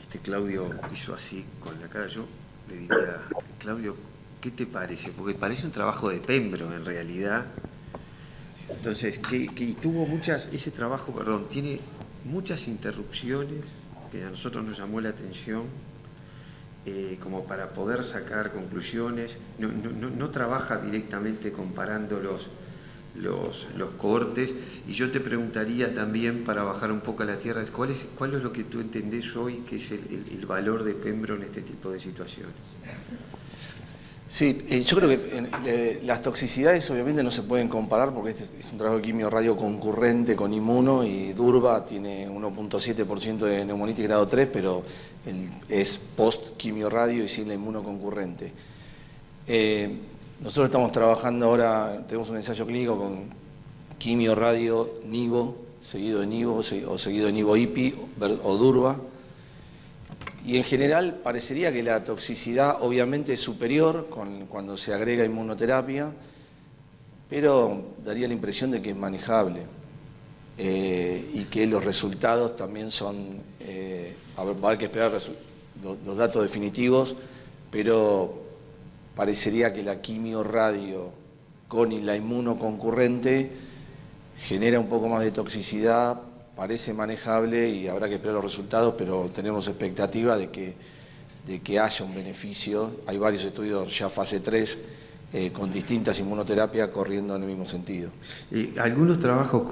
que Claudio hizo así con la cara, yo le diría, Claudio, ¿qué te parece? Porque parece un trabajo de Pembro en realidad. Entonces, que tuvo ese trabajo, tiene muchas interrupciones que a nosotros nos llamó la atención, como para poder sacar conclusiones. No trabaja directamente comparando los cortes, y yo te preguntaría también, para bajar un poco a la tierra, ¿cuál es lo que tú entendés hoy que es el valor de Pembro en este tipo de situaciones? Sí, yo creo que las toxicidades obviamente no se pueden comparar, porque este es un trabajo de quimio radio concurrente con inmuno, y Durva tiene 1.7% de neumonitis grado 3, pero es post quimio radio y sin la inmuno concurrente. Nosotros estamos trabajando ahora, tenemos un ensayo clínico con quimio radio Nivo, seguido de Nivo o seguido de Nivo IPI o Durva. Y en general parecería que la toxicidad obviamente es superior cuando se agrega inmunoterapia, pero daría la impresión de que es manejable y que los resultados también son, va a haber que esperar los datos definitivos, pero parecería que la quimio radio con la inmuno concurrente genera un poco más de toxicidad. Parece manejable y habrá que esperar los resultados, pero tenemos expectativa de que haya un beneficio. Hay varios estudios ya fase 3 con distintas inmunoterapias corriendo en el mismo sentido. Algunos trabajos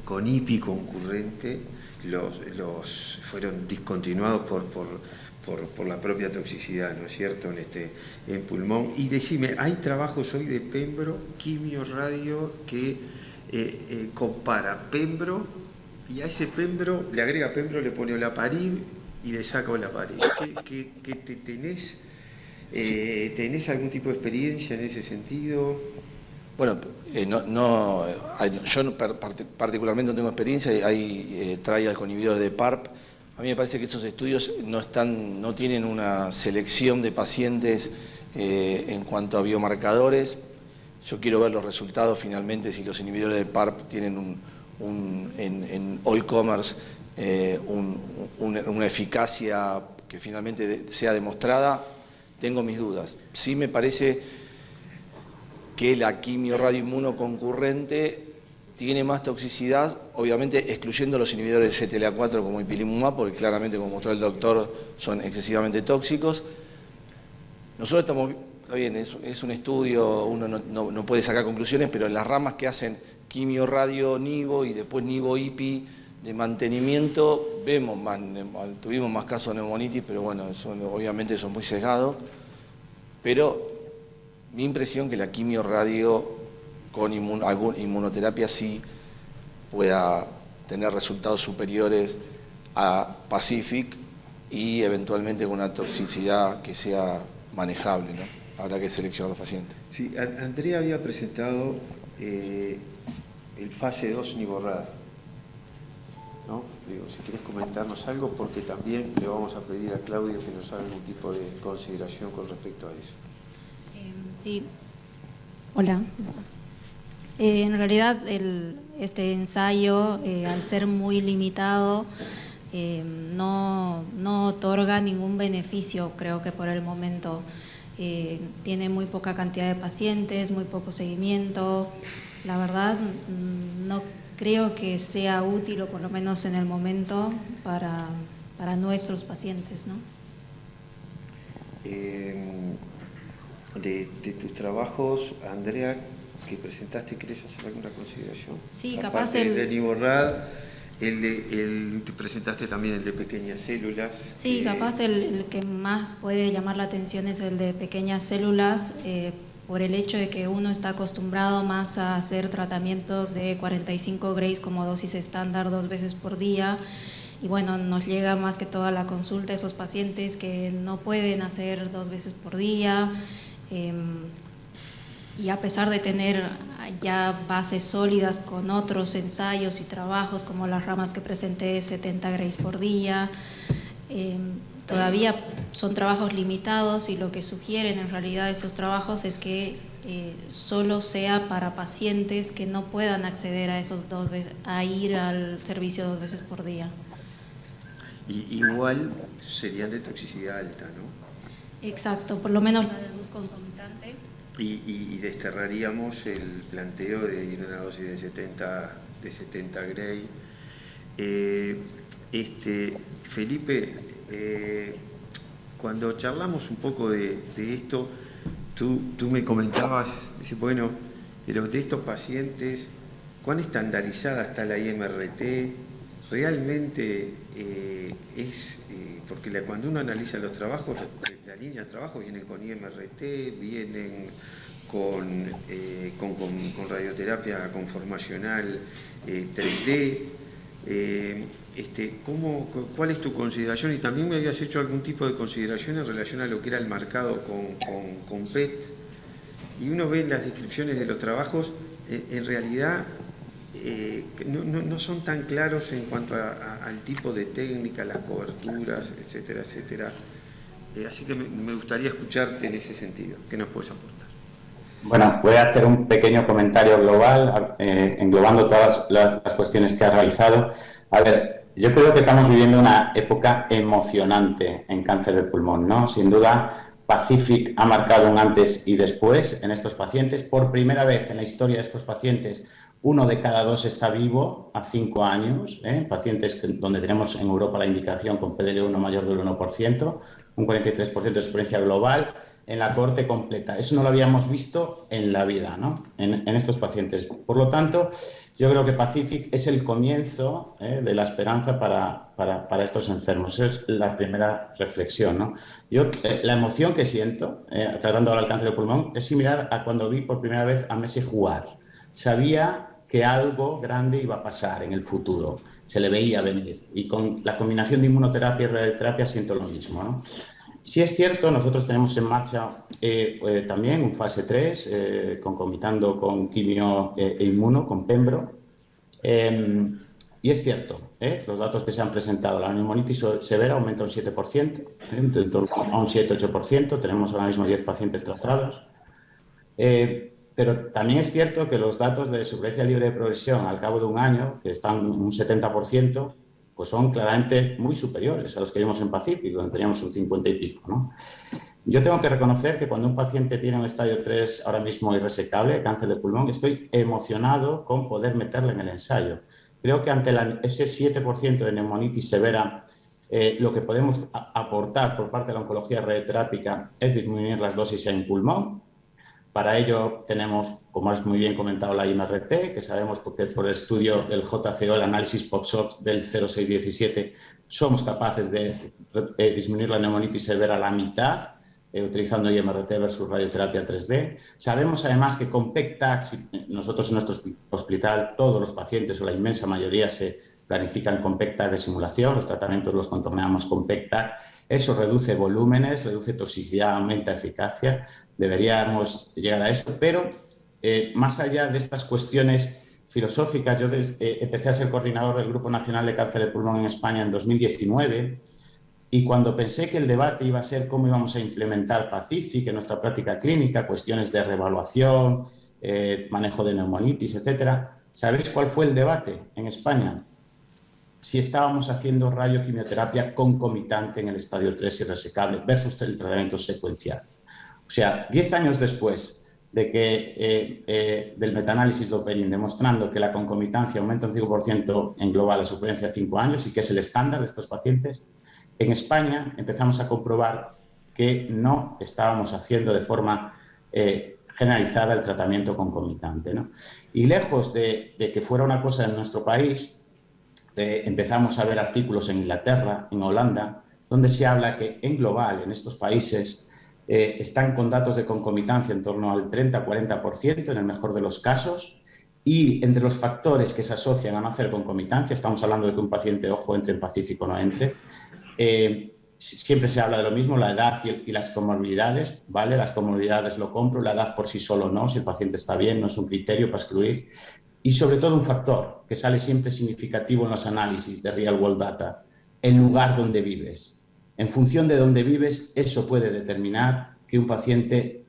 con IPI concurrente los fueron discontinuados por la propia toxicidad, ¿no es cierto?, en pulmón. Y decime, ¿hay trabajos hoy de Pembro, quimio radio, que compara Pembro, y a ese Pembro le agrega Pembro, le pone olaparib y le saca olaparib? ¿Tenés algún tipo de experiencia en ese sentido? Bueno, yo particularmente no tengo experiencia. Hay trials con inhibidores de PARP. A mí me parece que esos estudios no tienen una selección de pacientes en cuanto a biomarcadores. Yo quiero ver los resultados finalmente, si los inhibidores de PARP tienen en all comers una eficacia que finalmente sea demostrada. Tengo mis dudas. Sí me parece que la quimio radioinmuno concurrente tiene más toxicidad, obviamente excluyendo los inhibidores de CTLA4 como ipilimumab, porque claramente, como mostró el doctor, son excesivamente tóxicos. Nosotros estamos, está bien, es un estudio, uno no puede sacar conclusiones, pero en las ramas que hacen quimio radio Nivo y después Nivo IPI de mantenimiento, tuvimos más casos de neumonitis, pero bueno, obviamente son muy sesgados. Pero mi impresión que la quimio radio con alguna inmunoterapia sí pueda tener resultados superiores a Pacific y eventualmente con una toxicidad que sea manejable, ¿no? Habrá que seleccionar a los pacientes. Sí, Andrea había presentado el fase 2 Nivorrad, ¿no? Digo, si quieres comentarnos algo, porque también le vamos a pedir a Claudio que nos haga algún tipo de consideración con respecto a eso. Sí, hola. En realidad este ensayo, al ser muy limitado, no otorga ningún beneficio, creo que por el momento. Tiene muy poca cantidad de pacientes, muy poco seguimiento. La verdad, no creo que sea útil, o por lo menos en el momento, para nuestros pacientes, ¿no? De tus trabajos, Andrea, que presentaste, ¿querés hacer alguna consideración? Sí, aparte capaz de Nivorrad, te presentaste también el de pequeñas células. Sí, capaz el que más puede llamar la atención es el de pequeñas células, por el hecho de que uno está acostumbrado más a hacer tratamientos de 45 Grays como dosis estándar 2 veces por día. Y bueno, nos llega más que toda la consulta de esos pacientes que no pueden hacer 2 veces por día. Y a pesar de tener ya bases sólidas con otros ensayos y trabajos como las ramas que presenté, 70 Grays por día, todavía son trabajos limitados, y lo que sugieren en realidad estos trabajos es que solo sea para pacientes que no puedan acceder a esos a ir al servicio 2 veces por día. Y igual serían de toxicidad alta, ¿no? Exacto, por lo menos la de luz concomitante. Y desterraríamos el planteo de ir a una dosis de 70 Gray. Felipe, cuando charlamos un poco de esto, tú me comentabas, dice, bueno, pero de estos pacientes, ¿cuán estandarizada está la IMRT? Realmente porque cuando uno analiza los trabajos, la línea de trabajo vienen con IMRT, vienen con radioterapia conformacional 3D. ¿Cuál es tu consideración? Y también me habías hecho algún tipo de consideración en relación a lo que era el marcado con PET. Y uno ve en las descripciones de los trabajos, en realidad no son tan claros en cuanto al tipo de técnica, las coberturas, etcétera, etcétera. Así que me gustaría escucharte en ese sentido. ¿Qué nos puedes aportar? Bueno, voy a hacer un pequeño comentario global, englobando todas las cuestiones que ha realizado. A ver, yo creo que estamos viviendo una época emocionante en cáncer de pulmón, ¿no? Sin duda, PACIFIC ha marcado un antes y después en estos pacientes. Por primera vez en la historia de estos pacientes, 1 de cada 2 está vivo a 5 años, pacientes donde tenemos en Europa la indicación con PDL1 mayor del 1%, un 43% de supervivencia global en la cohorte completa. Eso no lo habíamos visto en la vida, ¿no? en estos pacientes. Por lo tanto, yo creo que PACIFIC es el comienzo de la esperanza para estos enfermos. Esa es la primera reflexión, ¿no? Yo, la emoción que siento tratando ahora el cáncer de pulmón es similar a cuando vi por primera vez a Messi jugar. Sabía que algo grande iba a pasar en el futuro, se le veía venir, y con la combinación de inmunoterapia y radioterapia siento lo mismo, ¿no? Sí es cierto, nosotros tenemos en marcha también un fase 3, concomitando con quimio e inmuno, con Pembro, y es cierto, los datos que se han presentado, la neumonitis severa aumenta un 7%, en torno a un 7-8%, tenemos ahora mismo 10 pacientes tratados. Pero también es cierto que los datos de supervivencia libre de progresión al cabo de un año, que están un 70%, pues son claramente muy superiores a los que vimos en PACIFIC, donde teníamos un 50 y pico, ¿no? Yo tengo que reconocer que cuando un paciente tiene un estadio 3 ahora mismo irresecable, cáncer de pulmón, estoy emocionado con poder meterle en el ensayo. Creo que ante ese 7% de neumonitis severa, lo que podemos aportar por parte de la oncología radioterápica es disminuir las dosis en pulmón. Para ello tenemos, como has muy bien comentado, la IMRT, que sabemos porque por el estudio del JCO, el análisis POXOX del 0617, somos capaces de disminuir la neumonitis severa a la mitad, utilizando IMRT versus radioterapia 3D. Sabemos además que con PEC-TAC, nosotros en nuestro hospital, todos los pacientes o la inmensa mayoría se planifican con PEC-TAC de simulación, los tratamientos los contorneamos con PEC-TAC. Eso reduce volúmenes, reduce toxicidad, aumenta eficacia. Deberíamos llegar a eso, pero más allá de estas cuestiones filosóficas, yo empecé a ser coordinador del Grupo Nacional de Cáncer de Pulmón en España en 2019, y cuando pensé que el debate iba a ser cómo íbamos a implementar PACIFIC en nuestra práctica clínica, cuestiones de reevaluación, manejo de neumonitis, etcétera, ¿sabéis cuál fue el debate en España? Si estábamos haciendo radioquimioterapia concomitante en el estadio 3 irresecable versus el tratamiento secuencial. O sea, 10 años después de que del metaanálisis de Operin demostrando que la concomitancia aumenta un 5% en global la supervivencia de 5 años y que es el estándar de estos pacientes, en España empezamos a comprobar que no estábamos haciendo de forma generalizada el tratamiento concomitante, ¿no? Y lejos de que fuera una cosa en nuestro país, empezamos a ver artículos en Inglaterra, en Holanda, donde se habla que en global, en estos países, están con datos de concomitancia en torno al 30-40% en el mejor de los casos. Y entre los factores que se asocian a no hacer concomitancia, estamos hablando de que un paciente, ojo, entre en pacífico, no entre, siempre se habla de lo mismo, la edad y las comorbilidades, ¿vale? Las comorbilidades lo compro, la edad por sí solo no, si el paciente está bien, no es un criterio para excluir. Y sobre todo un factor que sale siempre significativo en los análisis de Real World Data, el lugar donde vives. En función de dónde vives, eso puede determinar que un paciente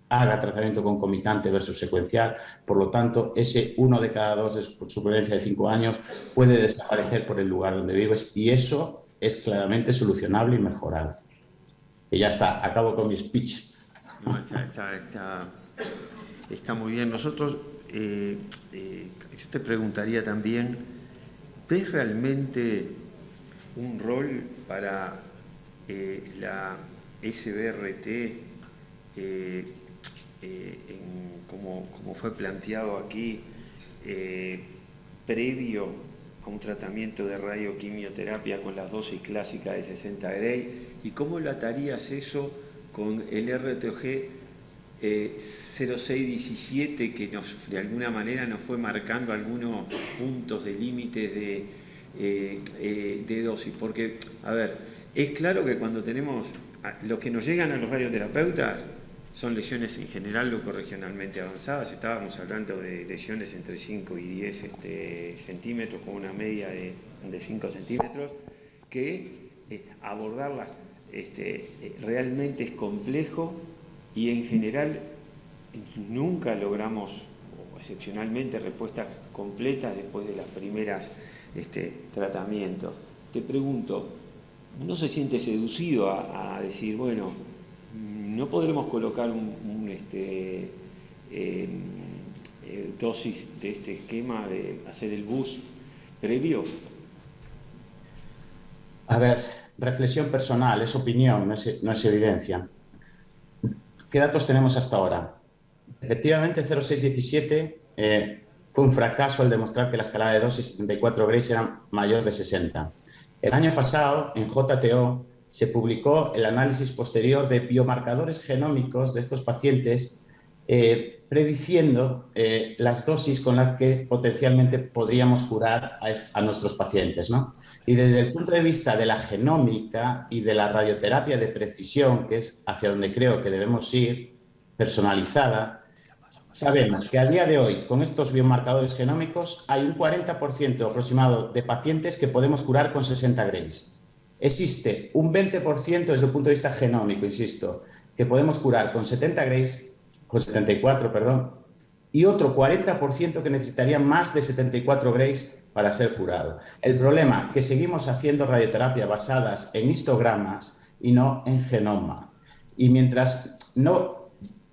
haga tratamiento concomitante versus secuencial. Por lo tanto, ese 1 de cada 2 de supervivencia de 5 años puede desaparecer por el lugar donde vives y eso es claramente solucionable y mejorable. Y ya está, acabo con mi speech. No, está muy bien. Nosotros, yo te preguntaría también, ¿ves realmente un rol para la SBRT como fue planteado aquí, previo a un tratamiento de radioquimioterapia con las dosis clásicas de 60 Gray? ¿Y cómo lo atarías eso con el RTOG 0617, que de alguna manera nos fue marcando algunos puntos de límites de dosis? Porque, a ver, es claro que cuando tenemos los que nos llegan a los radioterapeutas son lesiones en general locorregionalmente avanzadas. Estábamos hablando de lesiones entre 5 y 10 centímetros, con una media de 5 centímetros, que abordarlas realmente es complejo y en general nunca logramos, o excepcionalmente, respuestas completas después de las primeras tratamientos. Te pregunto, ¿no se siente seducido a decir, bueno, no podremos colocar dosis de este esquema de hacer el boost previo? A ver, reflexión personal, es opinión, no es evidencia. ¿Qué datos tenemos hasta ahora? Efectivamente, 0617 fue un fracaso al demostrar que la escalada de dosis 74 Grays era mayor de 60. El año pasado, en JTO, se publicó el análisis posterior de biomarcadores genómicos de estos pacientes, prediciendo las dosis con las que potencialmente podríamos curar a nuestros pacientes, ¿no? Y desde el punto de vista de la genómica y de la radioterapia de precisión, que es hacia donde creo que debemos ir, personalizada, sabemos que a día de hoy, con estos biomarcadores genómicos, hay un 40% aproximado de pacientes que podemos curar con 60 Grays. Existe un 20% desde el punto de vista genómico, insisto, que podemos curar con 70 Grays, con 74, perdón, y otro 40% que necesitaría más de 74 Grays para ser curado. El problema es que seguimos haciendo radioterapia basadas en histogramas y no en genoma. Y mientras no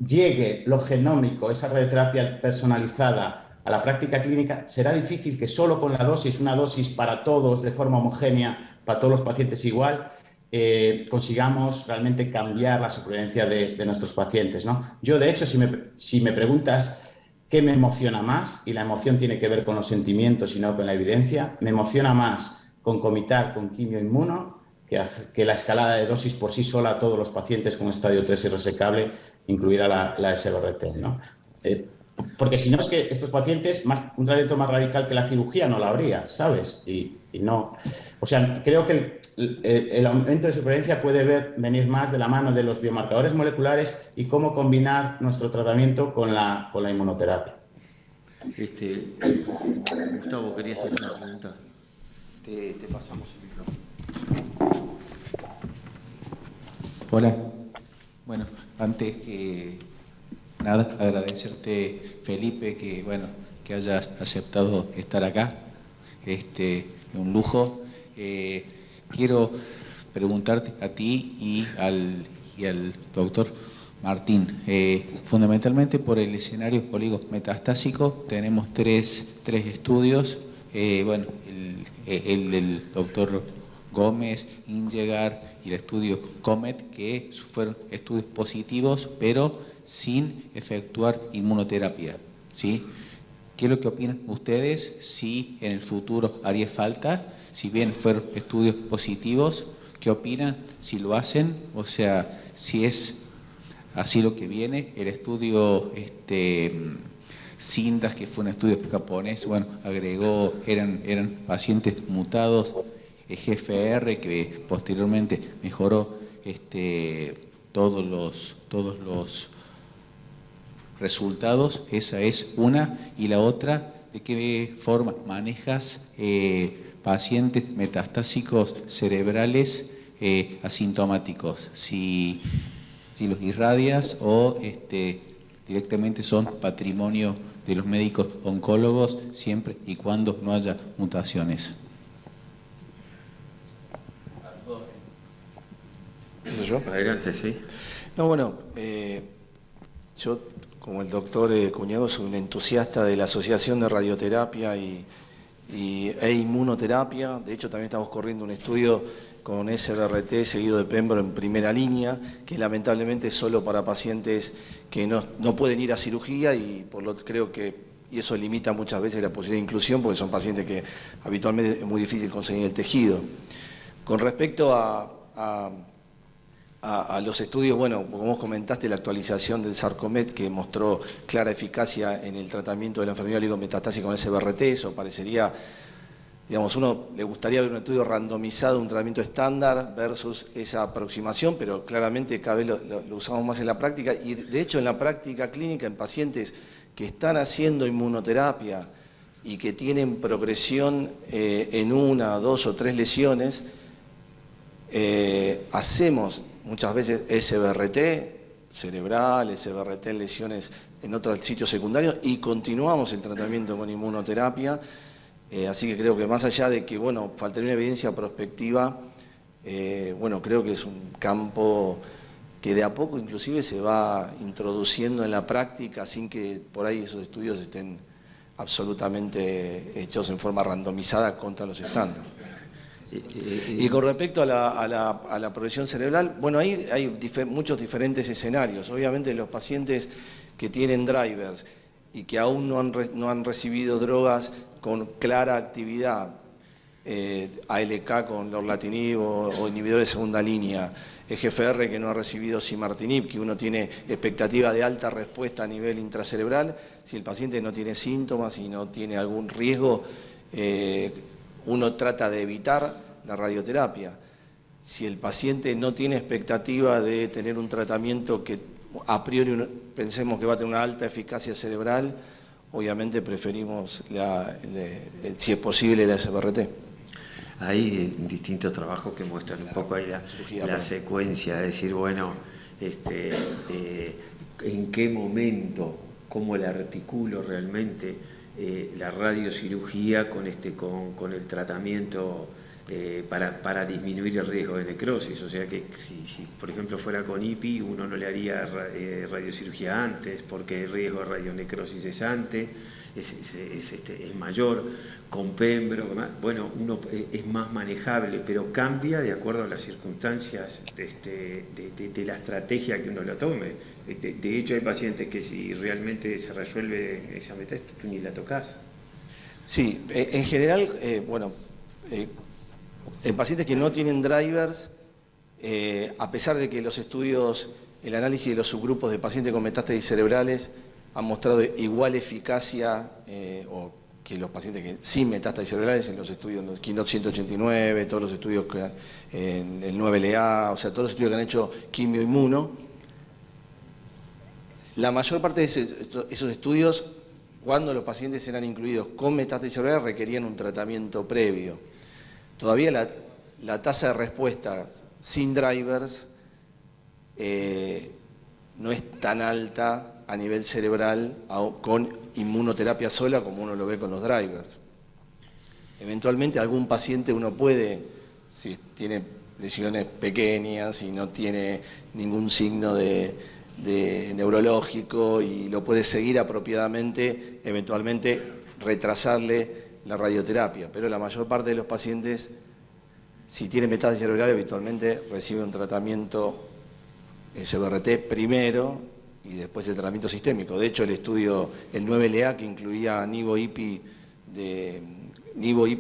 llegue lo genómico, esa radioterapia personalizada a la práctica clínica, será difícil que solo con la dosis, una dosis para todos de forma homogénea, para todos los pacientes igual, consigamos realmente cambiar la supervivencia de nuestros pacientes, ¿no? Yo, de hecho, si me preguntas qué me emociona más, y la emoción tiene que ver con los sentimientos y no con la evidencia, me emociona más concomitar con quimioinmuno que la escalada de dosis por sí sola a todos los pacientes con estadio 3 irresecable, incluida la SBRT, ¿no? Porque si no, es que estos pacientes, un tratamiento más radical que la cirugía no la habría, ¿sabes? Y no. O sea, creo que el aumento de supervivencia puede venir más de la mano de los biomarcadores moleculares y cómo combinar nuestro tratamiento con la inmunoterapia. Gustavo, querías hacer una pregunta. Te pasamos el micrófono. Hola. Bueno, antes que nada, agradecerte, Felipe, que hayas aceptado estar acá. Un lujo. Quiero preguntarte a ti y al doctor Martín. Fundamentalmente por el escenario oligometastásico tenemos tres estudios. El del doctor Gómez, Ingegar y el estudio COMET, que fueron estudios positivos, pero sin efectuar inmunoterapia, ¿sí? ¿Qué es lo que opinan ustedes? Si en el futuro haría falta, si bien fueron estudios positivos, ¿qué opinan si lo hacen? O sea, si es así lo que viene. El estudio Cintas, que fue un estudio japonés, bueno, agregó, eran pacientes mutados, GFR, que posteriormente mejoró todos los resultados. Esa es una. Y la otra, de qué forma manejas pacientes metastásicos cerebrales asintomáticos, si los irradias o directamente son patrimonio de los médicos oncólogos, siempre y cuando no haya mutaciones. ¿Eso yo? Adelante, sí. No, bueno, yo, como el doctor Cuñado, soy un entusiasta de la Asociación de Radioterapia e Inmunoterapia. De hecho, también estamos corriendo un estudio con SBRT seguido de Pembro en primera línea, que lamentablemente es solo para pacientes que no pueden ir a cirugía y creo que eso limita muchas veces la posibilidad de inclusión, porque son pacientes que habitualmente es muy difícil conseguir el tejido. Con respecto a los estudios, bueno, como vos comentaste, la actualización del Sarcomet, que mostró clara eficacia en el tratamiento de la enfermedad oligometastásica con SBRT, eso parecería, digamos, uno le gustaría ver un estudio randomizado, un tratamiento estándar versus esa aproximación, pero claramente cada vez lo usamos más en la práctica, y de hecho en la práctica clínica en pacientes que están haciendo inmunoterapia y que tienen progresión en 1, 2 o 3 lesiones, hacemos muchas veces SBRT cerebral, SBRT en lesiones en otros sitios secundarios y continuamos el tratamiento con inmunoterapia. Así que creo que más allá de que, bueno, faltaría una evidencia prospectiva, bueno, creo que es un campo que de a poco inclusive se va introduciendo en la práctica sin que por ahí esos estudios estén absolutamente hechos en forma randomizada contra los estándares. Y con respecto a la progresión cerebral, bueno, ahí hay muchos diferentes escenarios. Obviamente los pacientes que tienen drivers y que aún no han recibido drogas con clara actividad, ALK con lorlatinib o inhibidores de segunda línea, GFR que no ha recibido simartinib, que uno tiene expectativa de alta respuesta a nivel intracerebral, si el paciente no tiene síntomas y no tiene algún riesgo, uno trata de evitar la radioterapia. Si el paciente no tiene expectativa de tener un tratamiento que a priori pensemos que va a tener una alta eficacia cerebral, obviamente preferimos, si es posible, la SBRT. Hay distintos trabajos que muestran un poco ahí la secuencia, de decir, bueno, en qué momento, cómo le articulo realmente la radiocirugía con el tratamiento para disminuir el riesgo de necrosis. O sea que si por ejemplo fuera con IPI, uno no le haría radiocirugía antes, porque el riesgo de radionecrosis es antes, es mayor. Con Pembro, bueno, uno es más manejable, pero cambia de acuerdo a las circunstancias de la estrategia que uno la tome. De hecho, hay pacientes que si realmente se resuelve esa metástasis, tú ni la tocas. Sí, en general, bueno, en pacientes que no tienen drivers, a pesar de que los estudios, el análisis de los subgrupos de pacientes con metástasis cerebrales han mostrado igual eficacia o que los pacientes que sin metástasis cerebrales, en los estudios, en los Keynote 189, todos los estudios que en el 9LA, o sea, todos los estudios que han hecho quimioinmuno, la mayor parte de esos estudios, cuando los pacientes eran incluidos con metástasis cerebral, requerían un tratamiento previo. Todavía la tasa de respuesta sin drivers no es tan alta a nivel cerebral con inmunoterapia sola como uno lo ve con los drivers. Eventualmente algún paciente uno puede, si tiene lesiones pequeñas y no tiene ningún signo de neurológico y lo puede seguir apropiadamente, eventualmente retrasarle la radioterapia, pero la mayor parte de los pacientes, si tienen metástasis cerebral, habitualmente reciben un tratamiento SBRT primero y después el tratamiento sistémico. De hecho, el estudio, el 9LA, que incluía nivo-IPI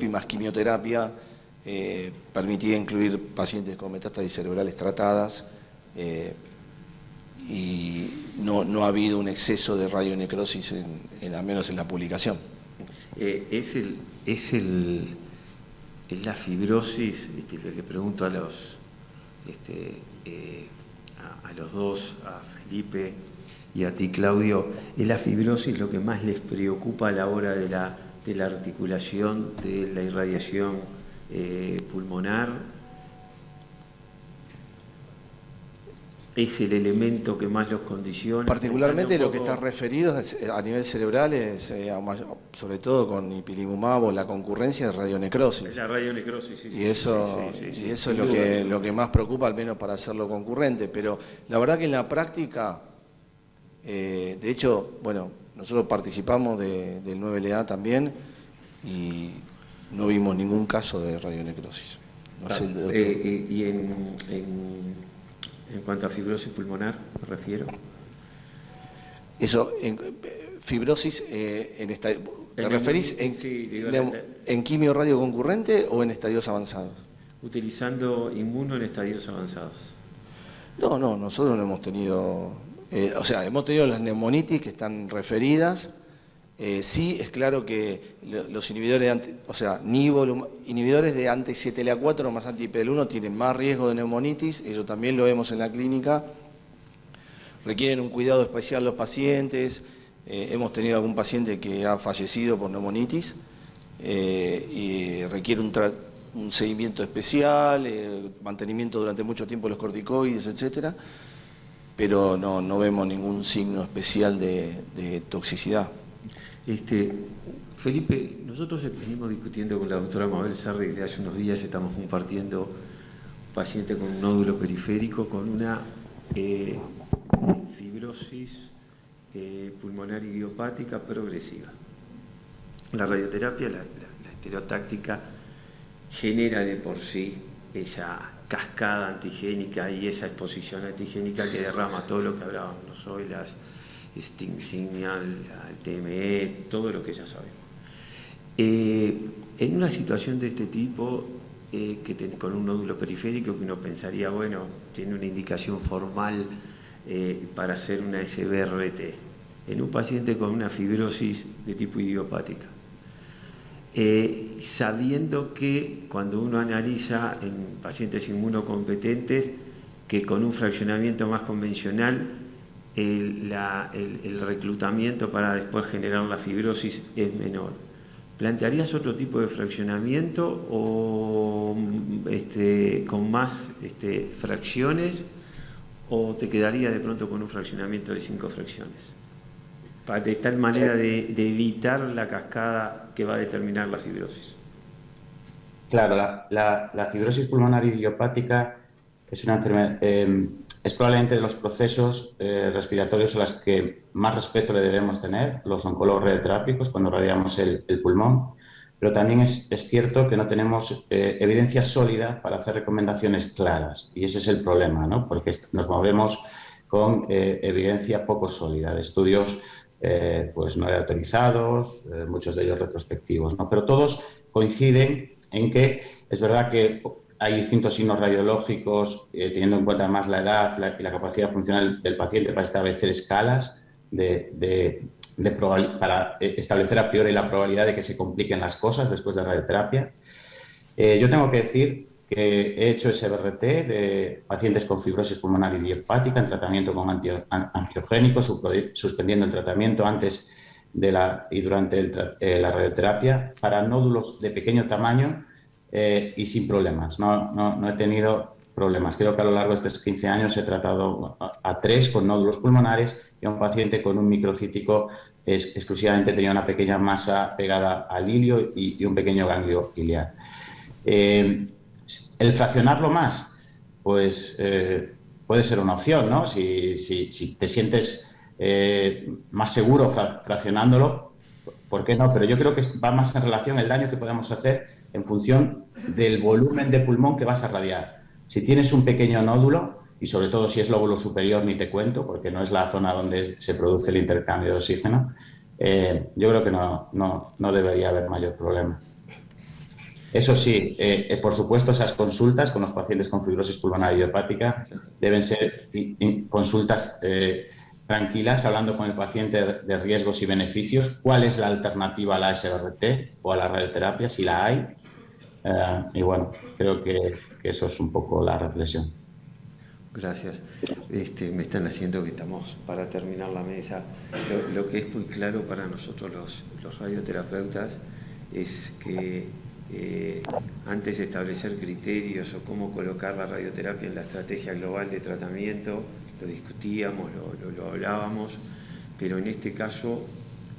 más quimioterapia, permitía incluir pacientes con metástasis cerebrales tratadas no ha habido un exceso de radionecrosis, al menos en la publicación. Es la fibrosis, le pregunto a los dos, a Felipe y a ti, Claudio, ¿es la fibrosis lo que más les preocupa a la hora de la articulación de la irradiación pulmonar? ¿Es el elemento que más los condiciona? Particularmente lo que está referido a nivel cerebral es, sobre todo con ipilimumab o la concurrencia, de radionecrosis. Es la radionecrosis, sí. Y eso, sí, es lo que más preocupa, al menos para hacerlo concurrente. Pero la verdad que en la práctica, de hecho, bueno, nosotros participamos del 9LA también y no vimos ningún caso de radionecrosis. No sé, y en cuanto a fibrosis pulmonar, me refiero. Eso, fibrosis, ¿te referís en quimio radio concurrente o en estadios avanzados? Utilizando inmuno en estadios avanzados. No, nosotros no hemos tenido, hemos tenido las neumonitis que están referidas. Sí, es claro que los inhibidores inhibidores de anti-CTLA4 más anti-PDL1 tienen más riesgo de neumonitis, eso también lo vemos en la clínica. Requieren un cuidado especial los pacientes. Hemos tenido algún paciente que ha fallecido por neumonitis y requiere un seguimiento especial, mantenimiento durante mucho tiempo de los corticoides, etcétera, pero no vemos ningún signo especial de toxicidad. Felipe, nosotros venimos discutiendo con la doctora Mabel Sarri desde hace unos días, estamos compartiendo un paciente con un nódulo periférico con una fibrosis pulmonar idiopática progresiva. La radioterapia, la estereotáctica, genera de por sí esa cascada antigénica y esa exposición antigénica que derrama todo lo que hablábamos hoy, las Sting Signal, el TME, todo lo que ya sabemos. En una situación de este tipo, con un nódulo periférico que uno pensaría, bueno, tiene una indicación formal para hacer una SBRT, en un paciente con una fibrosis de tipo idiopática, sabiendo que cuando uno analiza en pacientes inmunocompetentes, que con un fraccionamiento más convencional, el reclutamiento para después generar la fibrosis es menor. ¿Plantearías otro tipo de fraccionamiento o con más fracciones, o te quedaría de pronto con un fraccionamiento de 5 fracciones? De tal manera de evitar la cascada que va a determinar la fibrosis. Claro, la fibrosis pulmonar idiopática es una enfermedad... es probablemente de los procesos respiratorios a los que más respeto le debemos tener, los oncólogos radioterápicos, cuando radiamos el pulmón, pero también es cierto que no tenemos evidencia sólida para hacer recomendaciones claras, y ese es el problema, ¿no? Porque nos movemos con evidencia poco sólida, de estudios pues no autorizados, muchos de ellos retrospectivos, ¿no? Pero todos coinciden en que es verdad que hay distintos signos radiológicos, teniendo en cuenta más la edad y la capacidad funcional del paciente para establecer escalas para establecer a priori la probabilidad de que se compliquen las cosas después de radioterapia. Yo tengo que decir que he hecho SBRT de pacientes con fibrosis pulmonar idiopática en tratamiento con angiogénicos, suspendiendo el tratamiento antes y durante la radioterapia para nódulos de pequeño tamaño y sin problemas. No he tenido problemas. Creo que a lo largo de estos 15 años he tratado a 3 con nódulos pulmonares y a un paciente con un microcítico exclusivamente tenía una pequeña masa pegada al ilio y un pequeño ganglio iliar. El fraccionarlo más, pues puede ser una opción, ¿no? Si te sientes más seguro fraccionándolo, ¿por qué no? Pero yo creo que va más en relación el daño que podemos hacer en función del volumen de pulmón que vas a radiar. Si tienes un pequeño nódulo, y sobre todo si es lóbulo superior, ni te cuento, porque no es la zona donde se produce el intercambio de oxígeno, yo creo que no debería haber mayor problema. Eso sí, por supuesto, esas consultas con los pacientes con fibrosis pulmonar idiopática deben ser consultas tranquilas, hablando con el paciente de riesgos y beneficios, cuál es la alternativa a la SBRT o a la radioterapia, si la hay. Y bueno, creo que eso es un poco la reflexión. Gracias. Me están haciendo que estamos para terminar la mesa. Lo que es muy claro para nosotros los radioterapeutas es que antes de establecer criterios o cómo colocar la radioterapia en la estrategia global de tratamiento, lo discutíamos, lo hablábamos, pero en este caso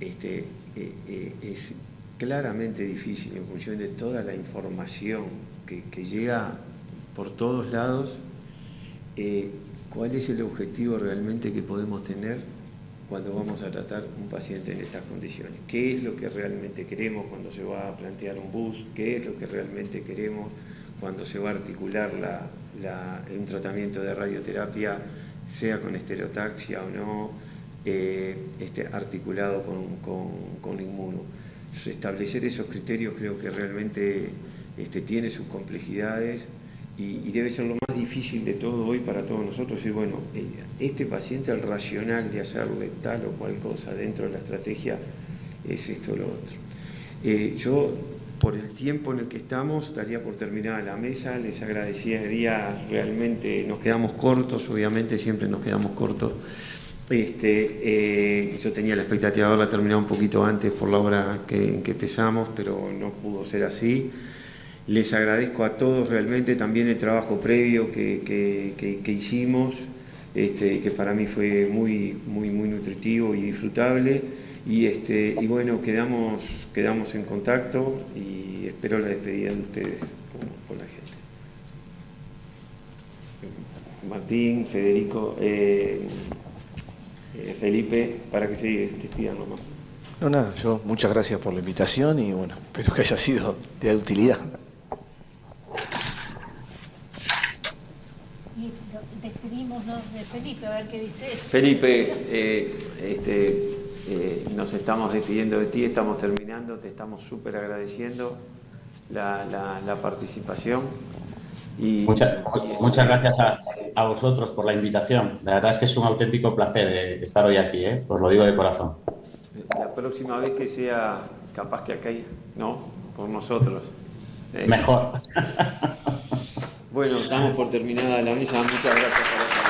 es claramente difícil en función de toda la información que llega por todos lados, cuál es el objetivo realmente que podemos tener cuando vamos a tratar un paciente en estas condiciones. ¿Qué es lo que realmente queremos cuando se va a plantear un boost? ¿Qué es lo que realmente queremos cuando se va a articular un tratamiento de radioterapia, sea con estereotaxia o no, articulado con inmuno? Establecer esos criterios creo que realmente tiene sus complejidades y debe ser lo más difícil de todo hoy para todos nosotros, decir, bueno, este paciente, el racional de hacerle tal o cual cosa dentro de la estrategia es esto o lo otro. Yo, por el tiempo en el que estamos, daría por terminada la mesa, les agradecería realmente, nos quedamos cortos, obviamente siempre nos quedamos cortos. Yo tenía la expectativa de haberla terminado un poquito antes por la hora en que empezamos, pero no pudo ser así. Les agradezco a todos realmente también el trabajo previo que hicimos, que para mí fue muy nutritivo y disfrutable. Y bueno, quedamos en contacto y espero la despedida de ustedes con la gente. Martín, Federico, Felipe, para que se despidan nomás. No, nada, yo muchas gracias por la invitación y bueno, espero que haya sido de utilidad. Y despedimosnos de Felipe, a ver qué dice él. Felipe, nos estamos despidiendo de ti, estamos terminando, te estamos súper agradeciendo la participación. Muchas gracias a vosotros por la invitación. La verdad es que es un auténtico placer estar hoy aquí, os lo digo de corazón. La próxima vez que sea capaz que acá, ¿no? Con nosotros. Mejor. Bueno, damos por terminada la mesa. Muchas gracias por